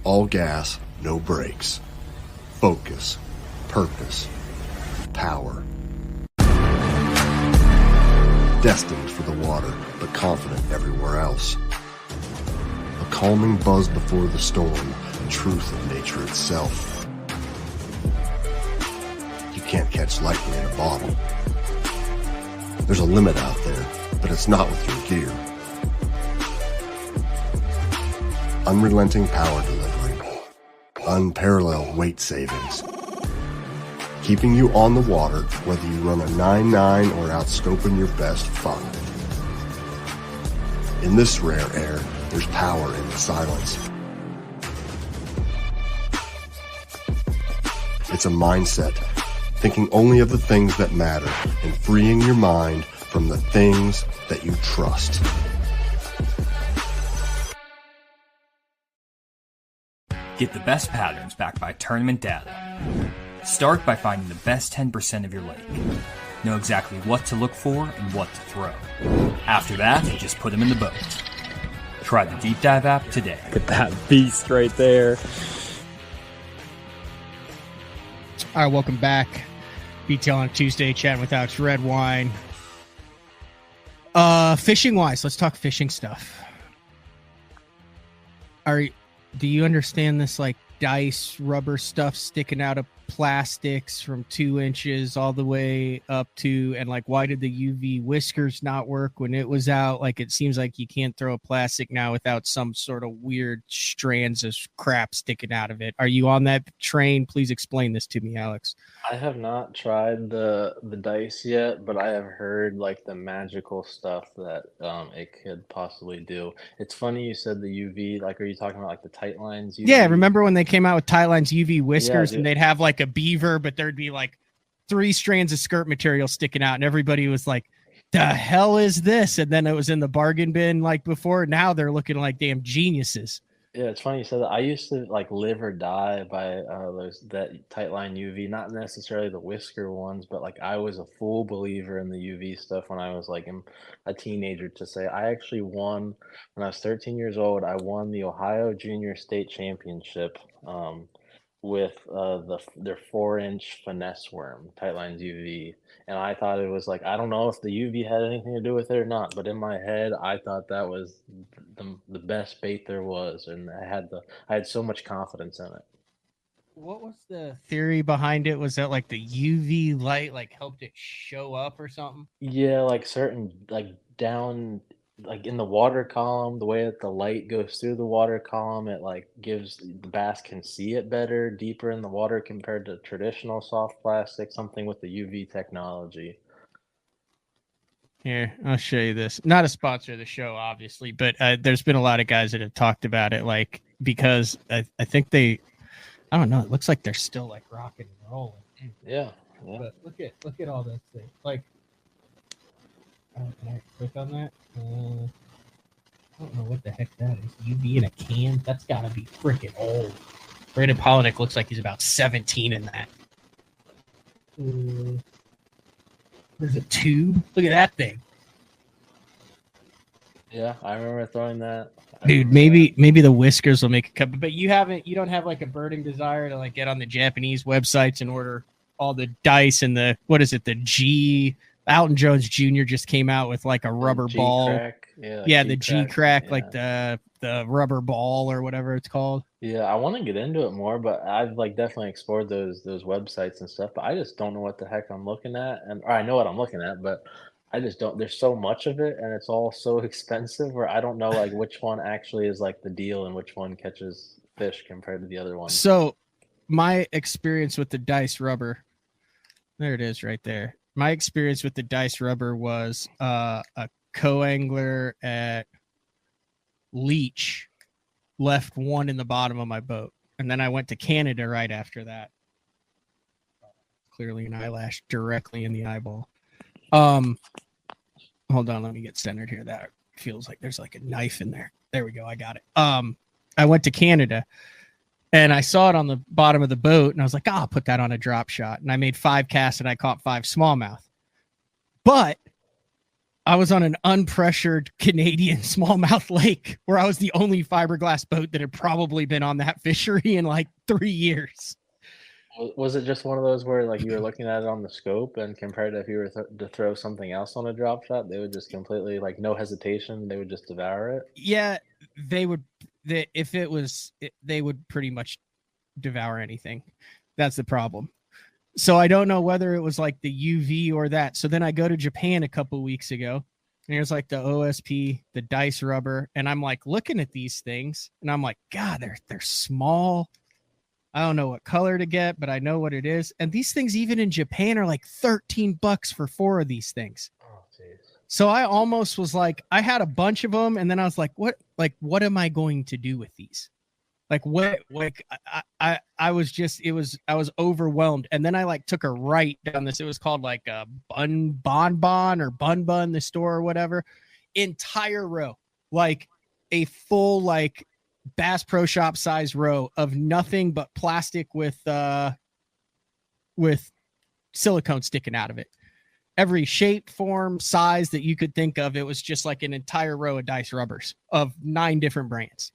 All gas, no brakes. Focus, purpose, power. Destined for the water, but confident everywhere else. A calming buzz before the storm, the truth of nature itself. You can't catch lightning in a bottle. There's a limit out there, but it's not with your gear. Unrelenting power delivery. Unparalleled weight savings. Keeping you on the water, whether you run a 9.9 or outscoping your best 5. In this rare air, there's power in the silence. It's a mindset, thinking only of the things that matter and freeing your mind from the things that you trust. Get the best patterns backed by tournament data. Start by finding the best 10% of your lake. Know exactly what to look for and what to throw. After that, just put them in the boat. Try the Deep Dive app today. Look at that beast right there. All right, welcome back. BTL on Tuesday, chatting with Alex Redwine. Fishing wise, let's talk fishing stuff. do you understand this like dice rubber stuff sticking out of plastics from 2 inches all the way up to, and like why did the UV whiskers not work when it was out? Like it seems like you can't throw a plastic now without some sort of weird strands of crap sticking out of it. Are you on that train? Please explain this to me, Alex. I have not tried the dice yet, but I have heard like the magical stuff that it could possibly do. It's funny you said the UV. Like, are you talking about like the tight lines UV? Yeah, remember when they came out with Tyline's UV whiskers, dude. and they'd have like a beaver, but there'd be like 3 strands of skirt material sticking out, and everybody was like, the hell is this? And then it was in the bargain bin like before. Now they're looking like damn geniuses. Yeah, it's funny you said that. I used to like live or die by that tight line UV, not necessarily the whisker ones, but like I was a full believer in the UV stuff when I was like a teenager. To say I actually won when I was 13 years old. I won the Ohio Junior State Championship with their 4-inch finesse worm, tight lines UV, and I thought it was like, I don't know if the UV had anything to do with it or not, but in my head I thought that was the best bait there was, and I had so much confidence in it. What was the theory behind it? Was that like the UV light like helped it show up or something? Yeah, like certain like down like in the water column, the way that the light goes through the water column, it like gives the bass can see it better deeper in the water compared to traditional soft plastic, something with the UV technology. Here, I'll show you this. Not a sponsor of the show, obviously, but there's been a lot of guys that have talked about it, like, because I think I don't know, it looks like they're still like rocking and rolling. Yeah. But look at all this thing. Like, can I click on that? I don't know what the heck that is. UV in a can? That's got to be freaking old. Brandon Polinick looks like he's about 17 in that. There's a tube. Look at that thing. Yeah, I remember throwing that. Dude, maybe the whiskers will make a cut, but you don't have like a burning desire to like get on the Japanese websites and order all the dice and the G. Alton Jones Jr. just came out with like a rubber ball. G-crack. The G-crack, yeah. Like the rubber ball or whatever it's called. Yeah, I want to get into it more, but I've like definitely explored those websites and stuff, but I just don't know what the heck I'm looking at, or I know what I'm looking at, but I just don't. There's so much of it, and it's all so expensive, where I don't know like which one actually is like the deal and which one catches fish compared to the other one. So, my experience with the dice rubber, there it is, right there. My experience with the dice rubber was a co-angler at Leech left one in the bottom of my boat, and then I went to Canada right after that. Clearly an eyelash directly in the eyeball. Hold on, let me get centered here. That feels like there's like a knife in there. There we go, I got it. I went to Canada and I saw it on the bottom of the boat, and I was like, I'll put that on a drop shot. And I made 5 casts and I caught 5 smallmouth. But I was on an unpressured Canadian smallmouth lake where I was the only fiberglass boat that had probably been on that fishery in like 3 years. Was it just one of those where like you were looking at it on the scope, and compared to if you were to throw something else on a drop shot, they would just completely, like, no hesitation, they would just devour it? Yeah, they would. They would pretty much devour anything. That's the problem. So I don't know whether it was like the UV or that. So then I go to Japan a couple weeks ago, and there's like the OSP, the dice rubber, and I'm like looking at these things, and I'm like, God, they're small. I don't know what color to get, but I know what it is. And these things, even in Japan, are like $13 for 4 of these things. Oh, jeez. So I almost was like, I had a bunch of them, and then I was like, what am I going to do with these? Like, what, like, I was overwhelmed. And then I like took a right down this. It was called like a Bon or Bun, the store or whatever. Entire row, like a full, like, Bass Pro Shop size row of nothing but plastic with silicone sticking out of it. Every shape, form, size that you could think of, it was just like an entire row of dice rubbers of 9 different brands.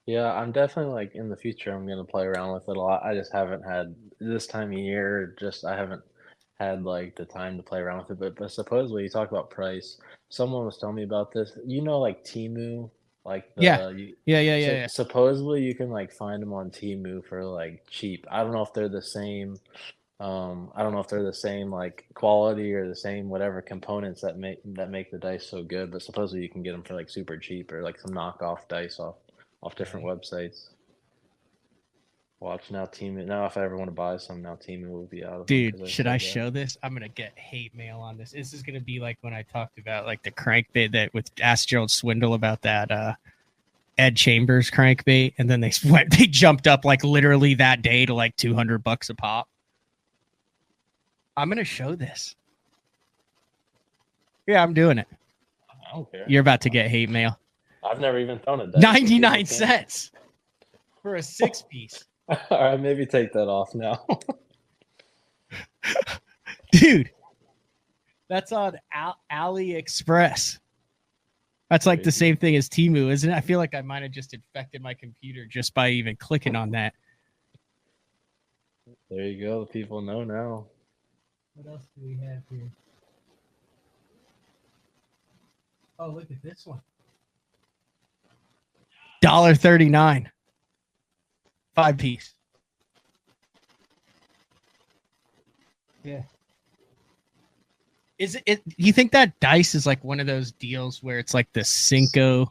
Yeah, I'm definitely like in the future, I'm going to play around with it a lot. I just haven't had this time of year, I haven't had like the time to play around with it. But supposedly, you talk about price. Someone was telling me about this. You know, like Temu, Like Yeah. Yeah. supposedly you can like find them on Temu for like cheap. I don't know if they're the same. I don't know if they're the same like quality or the same whatever components that make the dice so good, but supposedly you can get them for like super cheap or like some knockoff dice off different websites. Watch now, Temu. Now, if I ever want to buy some, now Temu will be out of them. Dude, should I show this? I'm gonna get hate mail on this. This is gonna be like when I talked about like the crankbait that with Ask Gerald Swindle about that Ed Chambers crankbait, and then they jumped up like literally that day to like $200 a pop. I'm gonna show this. Yeah, I'm doing it. I don't care. You're about to get hate mail. I've never even thrown a dice. 99 cents for a 6-piece. All right, maybe take that off now. Dude, that's on AliExpress. That's like the same thing as Temu, isn't it? I feel like I might have just infected my computer just by even clicking on that. There you go. The people know now. What else do we have here? Oh, look at this one. $1.39. 5-piece. Yeah. Is it? You think that dice is like one of those deals where it's like the Cinco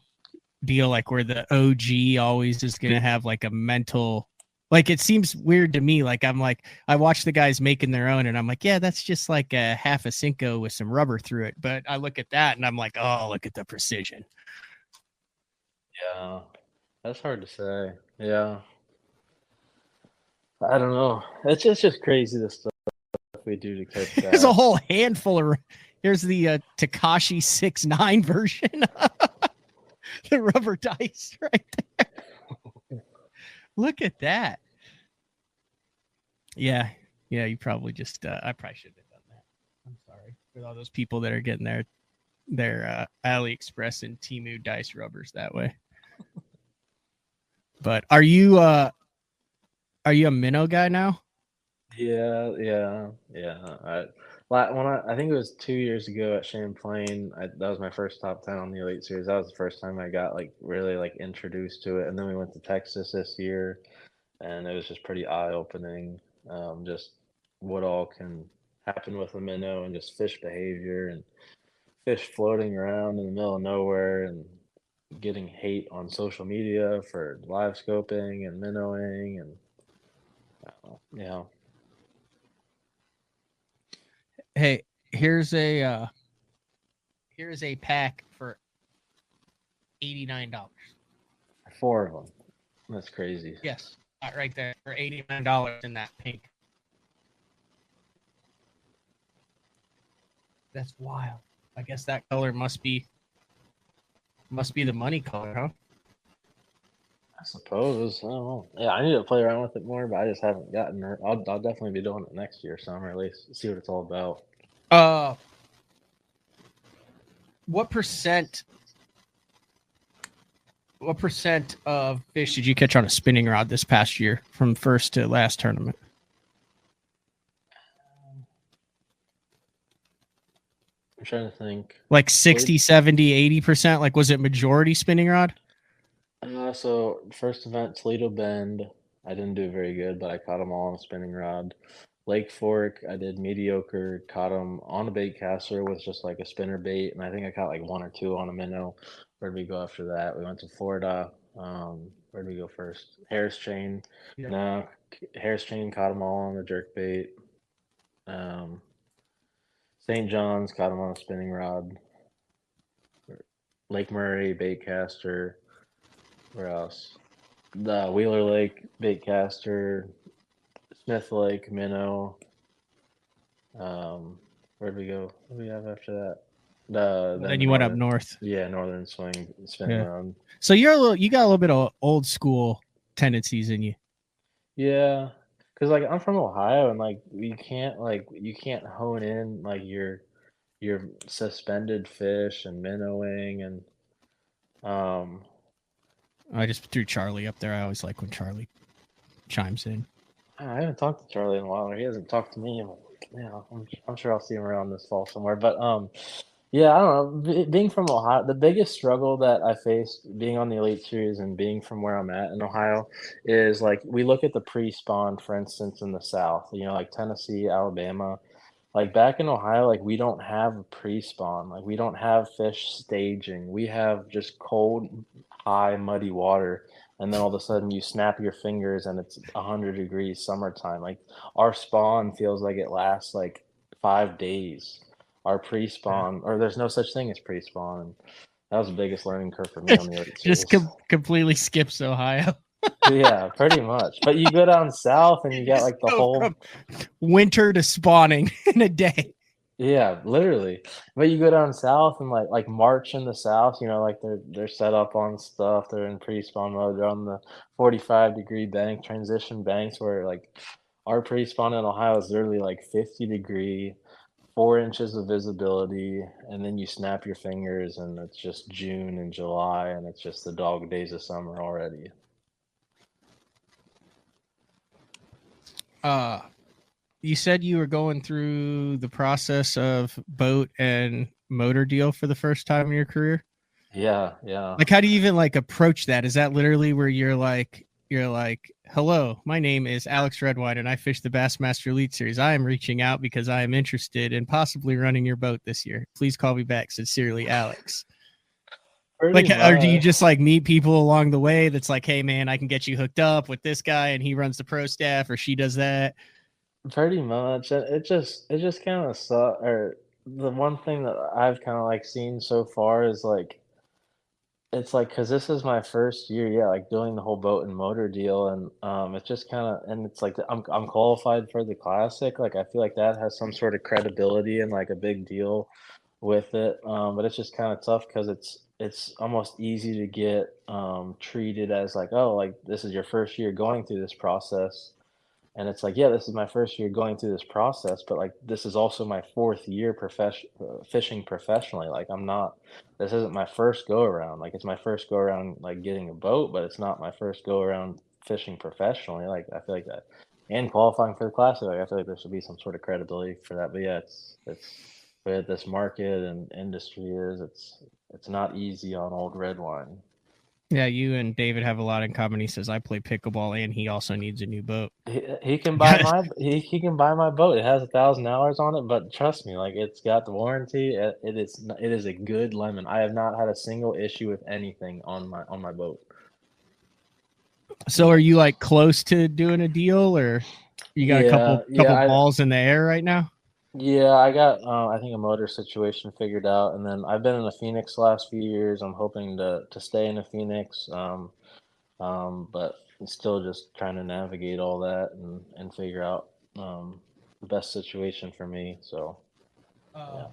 deal, like where the OG always is gonna have like a mental. Like it seems weird to me. Like I watch the guys making their own, and I'm like, yeah, that's just like a half a Cinco with some rubber through it. But I look at that, and I'm like, oh, look at the precision. Yeah, that's hard to say. Yeah. I don't know. It's just crazy the stuff we do to catch that. There's a whole handful of. Here's the Takashi 6'9" version. The rubber dice right there. Look at that. Yeah. You probably just. I probably shouldn't have done that. I'm sorry for all those people that are getting their AliExpress and Temu dice rubbers that way. But are you a minnow guy now? Yeah. I think it was 2 years ago at Champlain. That was my first top 10 on the Elite Series. That was the first time I got like really like introduced to it. And then we went to Texas this year, and it was just pretty eye-opening. Just what all can happen with a minnow and just fish behavior and fish floating around in the middle of nowhere and getting hate on social media for live scoping and minnowing and Hey, here's a pack for $89. 4 of them. That's crazy. Yes, right there for $89 in that pink. That's wild. I guess that color must be the money color, huh? I suppose. I don't know. Yeah, I need to play around with it more, but I just haven't gotten her. I'll definitely be doing it next year, summer, at least see what it's all about. What percent of fish did you catch on a spinning rod this past year from first to last tournament? I'm trying to think. Like 60, 70, 80%? Like, was it majority spinning rod? So first event, Toledo Bend, I didn't do very good, but I caught them all on a spinning rod. Lake Fork, I did mediocre, caught them on a bait caster with just like a spinner bait, and I think I caught like 1 or 2 on a minnow. Where'd we go after that? We went to Florida. Where'd we go first? Harris Chain. Yeah. No, Harris Chain caught them all on the jerk bait. St. John's caught them on a spinning rod. Lake Murray bait caster. Where else? The Wheeler Lake bait caster. Smith Lake minnow. Where'd we go? What do we have after that? Then you went up north. Yeah, northern swing spinning rod. So you got a little bit of old school tendencies in you. Yeah, because like I'm from Ohio, and like you can't hone in like your suspended fish and minnowing and I just threw Charlie up there. I always like when Charlie chimes in. I haven't talked to Charlie in a while, or he hasn't talked to me. Yeah, I'm sure I'll see him around this fall somewhere. But Yeah, I don't know. Being from Ohio, the biggest struggle that I faced being on the Elite Series and being from where I'm at in Ohio is like we look at the pre-spawn, for instance, in the South, like Tennessee, Alabama. Like back in Ohio, like we don't have a pre-spawn. Like we don't have fish staging. We have just cold, high, muddy water. And then all of a sudden you snap your fingers and it's 100 degrees summertime. Like our spawn feels like it lasts like 5 days. Our pre-spawn, or there's no such thing as pre-spawn. And that was the biggest learning curve for me on the Elite Just Series. completely skips Ohio. Yeah, pretty much. But you go down south and you got like the Go whole from winter to spawning in a day. Yeah, literally. But you go down south and like March in the south, like they're set up on stuff. They're in pre-spawn mode. They're on the 45-degree bank, transition banks where like our pre-spawn in Ohio is literally like 50-degree, 4 inches of visibility, and then you snap your fingers and it's just June and July and it's just the dog days of summer already. You said you were going through the process of boat and motor deal for the first time in your career. Yeah. Like, how do you even like approach that? Is that literally where you're like, hello, my name is Alex Redwine and I fish the Bassmaster Elite Series. I am reaching out because I am interested in possibly running your boat this year. Please call me back. Sincerely, Alex. Like, or do you just like meet people along the way that's like, hey man, I can get you hooked up with this guy and he runs the pro staff, or she does that? Pretty much. It just kind of sucks. Or the one thing that I've kind of like seen so far is like it's like because this is my first year, yeah, like doing the whole boat and motor deal, and it's just kind of and it's like I'm qualified for the classic. Like I feel like that has some sort of credibility and like a big deal with it. But it's just kind of tough because it's almost easy to get treated as like, oh, like this is your first year going through this process. And it's like, yeah, this is my first year going through this process, but like this is also my fourth year fishing professionally. Like this isn't my first go around. Like it's my first go around like getting a boat, but it's not my first go around fishing professionally. Like I feel like that, and qualifying for the classic. Like I feel like there should be some sort of credibility for that. But yeah, it's where this market and industry is. It's not easy on old Redwine. Yeah, you and David have a lot in common. He says I play pickleball, and he also needs a new boat. He can buy he can buy my boat. It has 1,000 hours on it, but trust me, like it's got the warranty. It is a good lemon. I have not had a single issue with anything on my boat. So, are you like close to doing a deal, or you got a couple balls in the air right now? Yeah, I got I think a motor situation figured out, and then I've been in the Phoenix the last few years. I'm hoping to stay in the Phoenix, but I'm still just trying to navigate all that and figure out the best situation for me. So, yeah.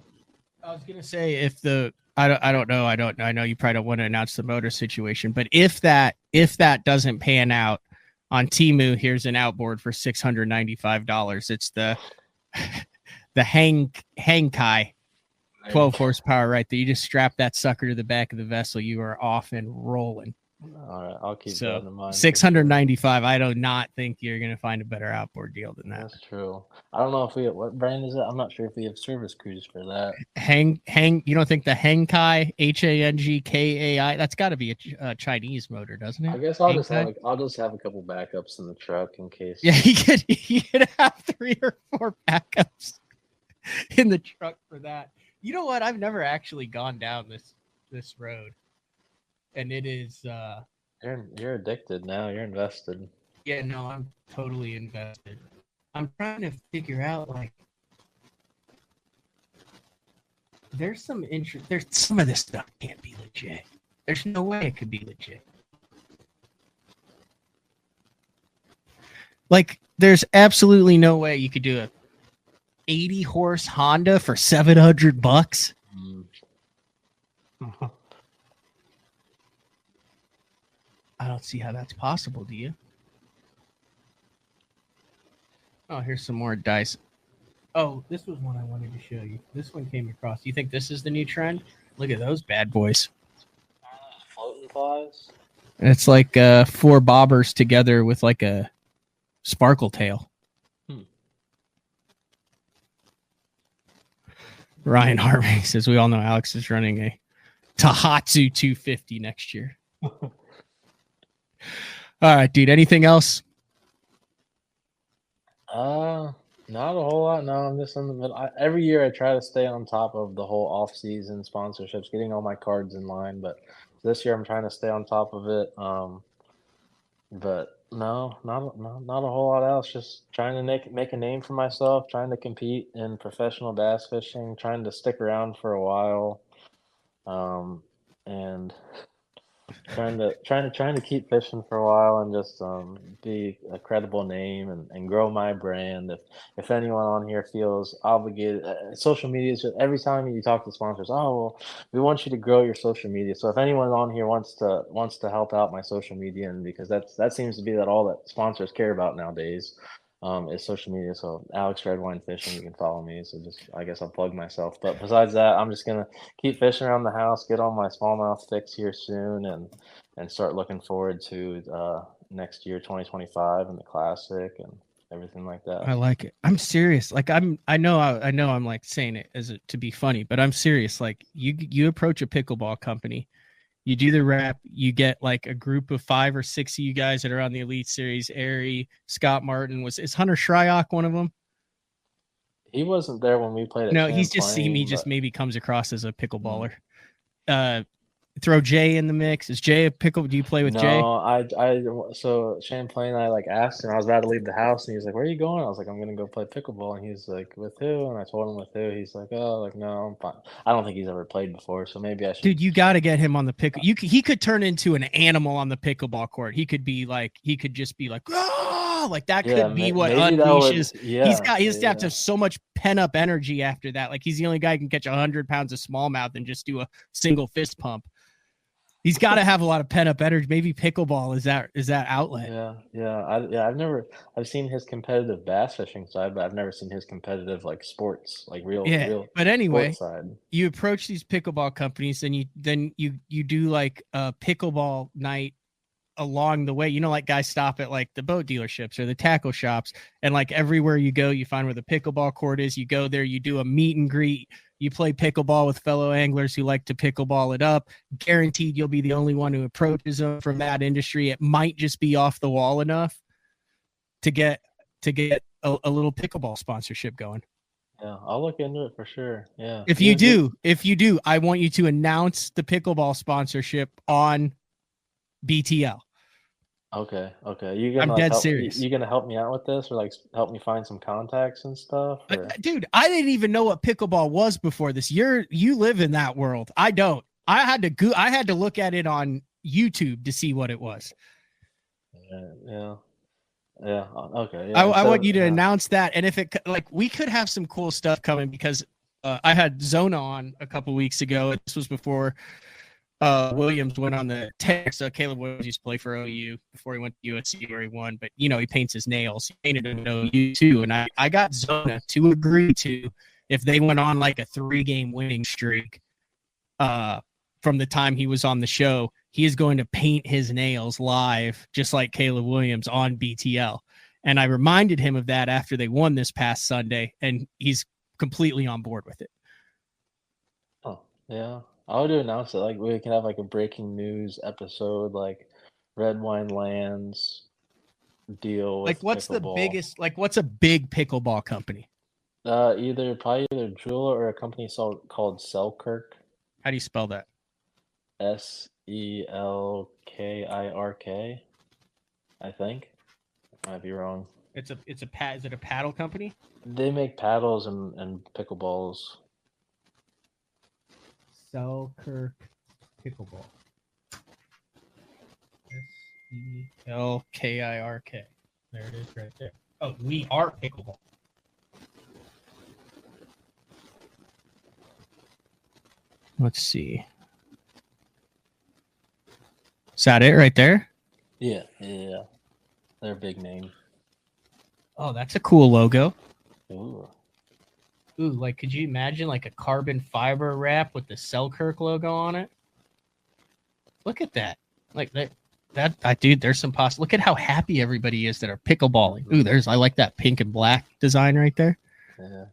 I was gonna say if I don't know. I know you probably don't want to announce the motor situation, but if that doesn't pan out on Temu, here's an outboard for $695. It's the Hangkai 12 horsepower right there. You just strap that sucker to the back of the vessel. You are off and rolling. All right, I'll keep that in mind. $695. I do not think you're going to find a better outboard deal than that. That's true. I don't know if what brand is it? I'm not sure if we have service crews for that. You don't think the Hangkai, Hangkai, that's got to be a Chinese motor, doesn't it? I guess I'll just have a couple backups in the truck in case. Yeah, you could have 3 or 4 backups in the truck for that. You know what? I've never actually gone down this road. And it is you're addicted now. You're invested. Yeah, no, I'm totally invested. I'm trying to figure out like there's some of this stuff can't be legit. There's no way it could be legit. Like there's absolutely no way you could do a 80 horse Honda for $700. Mm-hmm. I don't see how that's possible, do you? Oh, here's some more dice. Oh, this was one I wanted to show you. This one came across. You think this is the new trend? Look at those bad boys. Floating flies? It's like 4 bobbers together with like a sparkle tail. Ryan Harvey says, we all know Alex is running a Tahatsu 250 next year. All right, dude. Anything else? Not a whole lot. No, I'm just in the middle. Every year I try to stay on top of the whole off-season sponsorships, getting all my cards in line. But this year I'm trying to stay on top of it. But no, not a whole lot else. Just trying to make a name for myself, trying to compete in professional bass fishing, trying to stick around for a while, and trying to keep fishing for a while and just be a credible name and grow my brand. If anyone on here feels obligated, social media is just every time you talk to sponsors, oh well, we want you to grow your social media. So if anyone on here wants to help out my social media, and because that seems to be all that sponsors care about nowadays. Is social media. So Alex Redwine Fishing, you can follow me. So just, I guess I'll plug myself. But besides that, I'm just gonna keep fishing around the house, get on my smallmouth fix here soon, and start looking forward to next year, 2025, and the Classic and everything like that. I like it. I'm serious. Like I know I'm like saying it to be funny, but I'm serious. Like you approach a pickleball company, you do the rep, you get like a group of 5 or 6 of you guys that are on the Elite Series. Airy, Scott Martin, is Hunter Shryock one of them? He wasn't there when we played. No, he's just maybe comes across as a pickleballer. Throw Jay in the mix. Is Jay a pickle? Do you play with Jay? No, so Champlain, I like asked him, I was about to leave the house, and he was like, where are you going? I was like, I'm gonna go play pickleball. And he's like, with who? And I told him with who. He's like, oh, like, no, I'm fine. I don't think he's ever played before, so maybe I should. Dude, you got to get him on the pickle. He could turn into an animal on the pickleball court. He could just be like, oh, like that could be what unleashes. He has to have so much pent up energy after that. Like he's the only guy who can catch 100 pounds of smallmouth and just do a single fist pump. He's got to have a lot of pent up energy. Maybe pickleball is that outlet. I've seen his competitive bass fishing side, but I've never seen his competitive like sports, like real. But anyway, side. You approach these pickleball companies, and you do like a pickleball night along the way. You know, like guys stop at like the boat dealerships or the tackle shops, and like everywhere you go, you find where the pickleball court is. You go there, you do a meet and greet. You play pickleball with fellow anglers who like to pickleball it up. Guaranteed you'll be the only one who approaches them from that industry. It might just be off the wall enough to get a little pickleball sponsorship going. Yeah, I'll look into it for sure. Yeah. If you do, I want you to announce the pickleball sponsorship on BTL. Okay. I'm dead serious. You gonna help me out with this, or like help me find some contacts and stuff? Dude, I didn't even know what pickleball was before this. You live in that world. I don't. I had to look at it on YouTube to see what it was. Yeah. Okay. Yeah. I want you to announce that, and if it like we could have some cool stuff coming because I had Zona on a couple weeks ago. This was before. Williams went on the text. Caleb Williams used to play for OU before he went to USC where he won, but he paints his nails. He painted them at OU too. And I got Zona to agree to, if they went on like a 3-game winning streak from the time he was on the show, he is going to paint his nails live, just like Caleb Williams on BTL. And I reminded him of that after they won this past Sunday, and he's completely on board with it. Oh, yeah. I would announce it. Like we can have like a breaking news episode, like Redwine lands deal. Like what's pickleball. The biggest? Like what's a big pickleball company? Either Jewel or a company called Selkirk. How do you spell that? SELKIRK. I think. Might be wrong. Is it a paddle company? They make paddles and pickleballs. Selkirk Pickleball. SELKIRK. There it is right there. Oh, we are pickleball. Let's see. Is that it right there? Yeah. They're a big name. Oh, that's a cool logo. Ooh. Ooh, like, could you imagine like a carbon fiber wrap with the Selkirk logo on it? Look at that. Like that, dude, there's some look at how happy everybody is that are pickleballing. Ooh, I like that pink and black design right there. Yeah.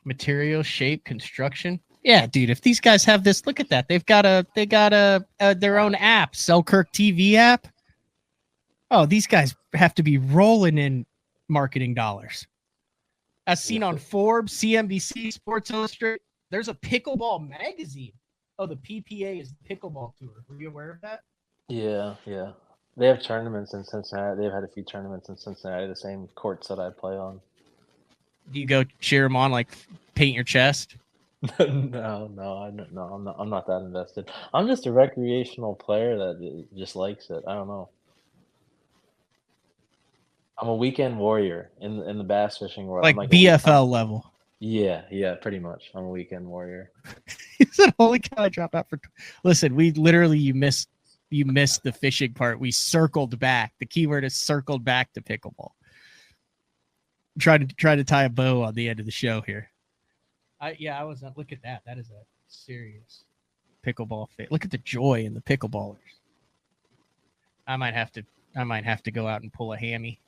Material, shape, construction. Yeah, dude. If these guys have this, look at that. They got their own app, Selkirk TV app. Oh, these guys have to be rolling in marketing dollars. As seen on Forbes, CNBC, Sports Illustrated. There's a pickleball magazine. Oh, the PPA is the pickleball tour. Were you aware of that? Yeah. They have tournaments in Cincinnati. They've had a few tournaments in Cincinnati, the same courts that I play on. Do you go cheer them on, like paint your chest? No, I'm not that invested. I'm just a recreational player that just likes it. I don't know. I'm a weekend warrior in the bass fishing world. Like I'm BFL level. Yeah, pretty much. I'm a weekend warrior. He said, "Holy cow! I dropped out for." Listen, we literally you missed the fishing part. We circled back. The keyword is circled back to pickleball. Try to tie a bow on the end of the show here. I was. Look at that. That is a serious pickleball fit. Look at the joy in the pickleballers. I might have to go out and pull a hammy.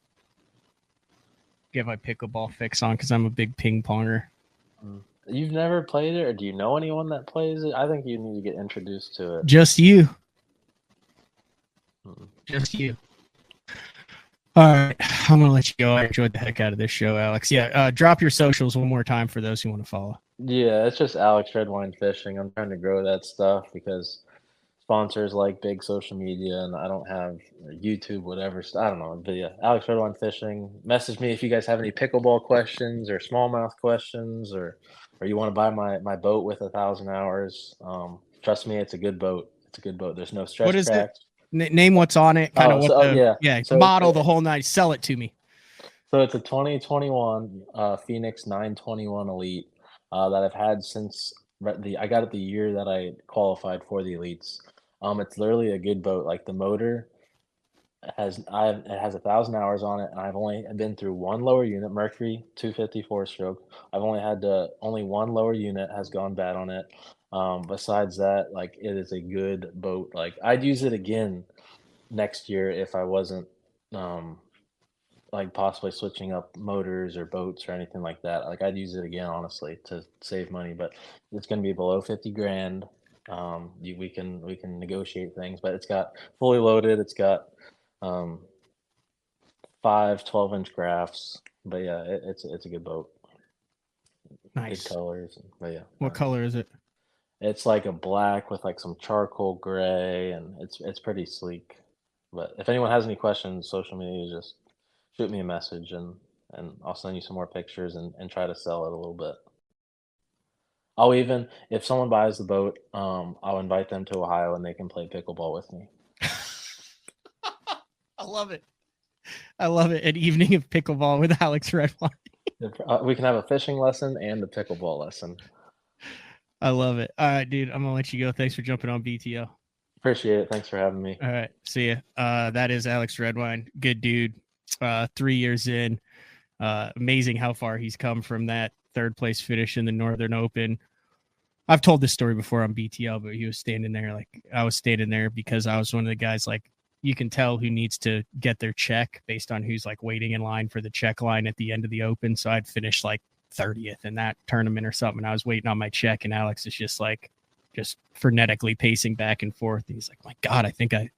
Get my pickleball fix on because I'm a big ping ponger. You've never played it, or do you know anyone that plays it? I think you need to get introduced to it. Just you. Just you. All right, I'm gonna let you go. I enjoyed the heck out of this show, Alex. Yeah, drop your socials one more time for those who want to follow. Yeah, it's just Alex Redwine Fishing. I'm trying to grow that stuff because sponsors like big social media, and I don't have YouTube, whatever. I don't know. But yeah, Alex Redwine Fishing. Message me if you guys have any pickleball questions or smallmouth questions, or you want to buy my boat with 1,000 hours. Trust me, it's a good boat. It's a good boat. There's no stress. What is cracks. It? Name what's on it. Kind of what so model the whole night. Sell it to me. So it's a 2021 Phoenix 921 Elite that I've had since I got it the year that I qualified for the elites. It's literally a good boat. Like the motor it has 1,000 hours on it, and I've only been through one lower unit, Mercury 254 stroke. I've only had only one lower unit has gone bad on it. Besides that, like it is a good boat. Like I'd use it again next year if I wasn't like possibly switching up motors or boats or anything like that. Like I'd use it again, honestly, to save money, but it's going to be below 50 grand. We can negotiate things, but it's got fully loaded. It's got 5 12-inch graphs, but yeah, it's a good boat. Nice. Good colors, but yeah. What color is it? It's like a black with like some charcoal gray, and it's pretty sleek. But if anyone has any questions, social media, just shoot me a message, and I'll send you some more pictures and try to sell it a little bit. I'll even, if someone buys the boat, I'll invite them to Ohio and they can play pickleball with me. I love it. An evening of pickleball with Alex Redwine. We can have a fishing lesson and a pickleball lesson. I love it. All right, dude. I'm going to let you go. Thanks for jumping on BTO. Appreciate it. Thanks for having me. All right. See ya. That is Alex Redwine. Good dude. 3 years in. Amazing how far he's come from that third place finish in the Northern Open. I've told this story before on BTL, but he was standing there like I was standing there because I was one of the guys like you can tell who needs to get their check based on who's like waiting in line for the check line at the end of the Open. So I'd finish like 30th in that tournament or something. I was waiting on my check, and Alex is just frenetically pacing back and forth. And he's like, "My God, I think I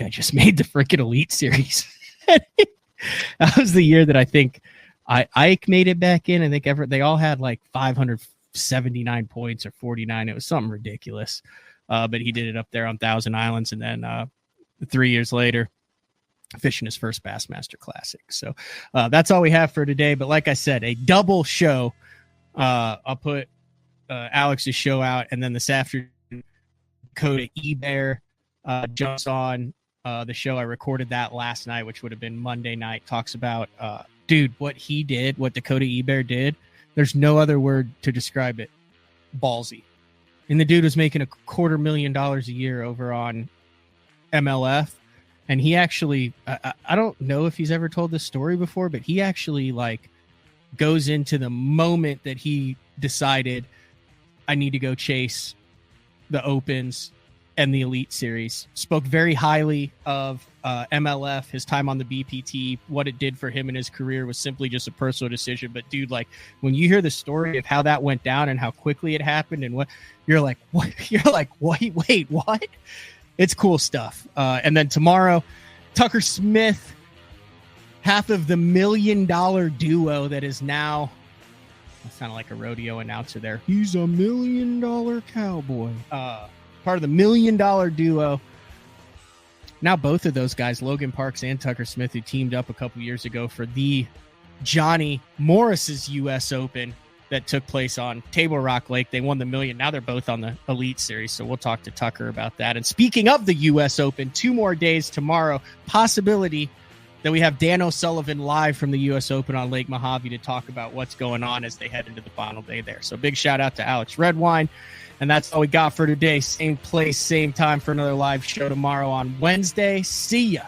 just made the freaking Elite Series." That was the year that I think Ike made it back in. I think they all had like 579 points or 49. It was something ridiculous. But he did it up there on Thousand Islands, and then 3 years later, fishing his first Bassmaster Classic. So that's all we have for today. But like I said, a double show. I'll put Alex's show out, and then this afternoon, Dakota Ebear jumps on the show. I recorded that last night, which would have been Monday night. Talks about, dude, what he did, what Dakota Ebear did. There's no other word to describe it. Ballsy. And the dude was making $250,000 a year over on MLF. And he actually, I don't know if he's ever told this story before, but he actually like goes into the moment that he decided I need to go chase the Opens and the Elite Series. Spoke very highly of MLF, his time on the BPT, what it did for him in his career was simply just a personal decision. But dude, like when you hear the story of how that went down and how quickly it happened and what you're like, what? You're like, wait, what? It's cool stuff. And then tomorrow, Tucker Smith, half of the $1 million duo that is now, I sounded like a rodeo announcer there. He's $1 million cowboy. Part of the $1 million duo. Now both of those guys, Logan Parks and Tucker Smith, who teamed up a couple years ago for the Johnny Morris's U.S. Open that took place on Table Rock Lake. They won the $1 million. Now they're both on the Elite Series, so we'll talk to Tucker about that. And speaking of the U.S. Open, 2 more days tomorrow. Possibility that we have Dan O'Sullivan live from the U.S. Open on Lake Mojave to talk about what's going on as they head into the final day there. So big shout out to Alex Redwine. And that's all we got for today. Same place, same time for another live show tomorrow on Wednesday. See ya.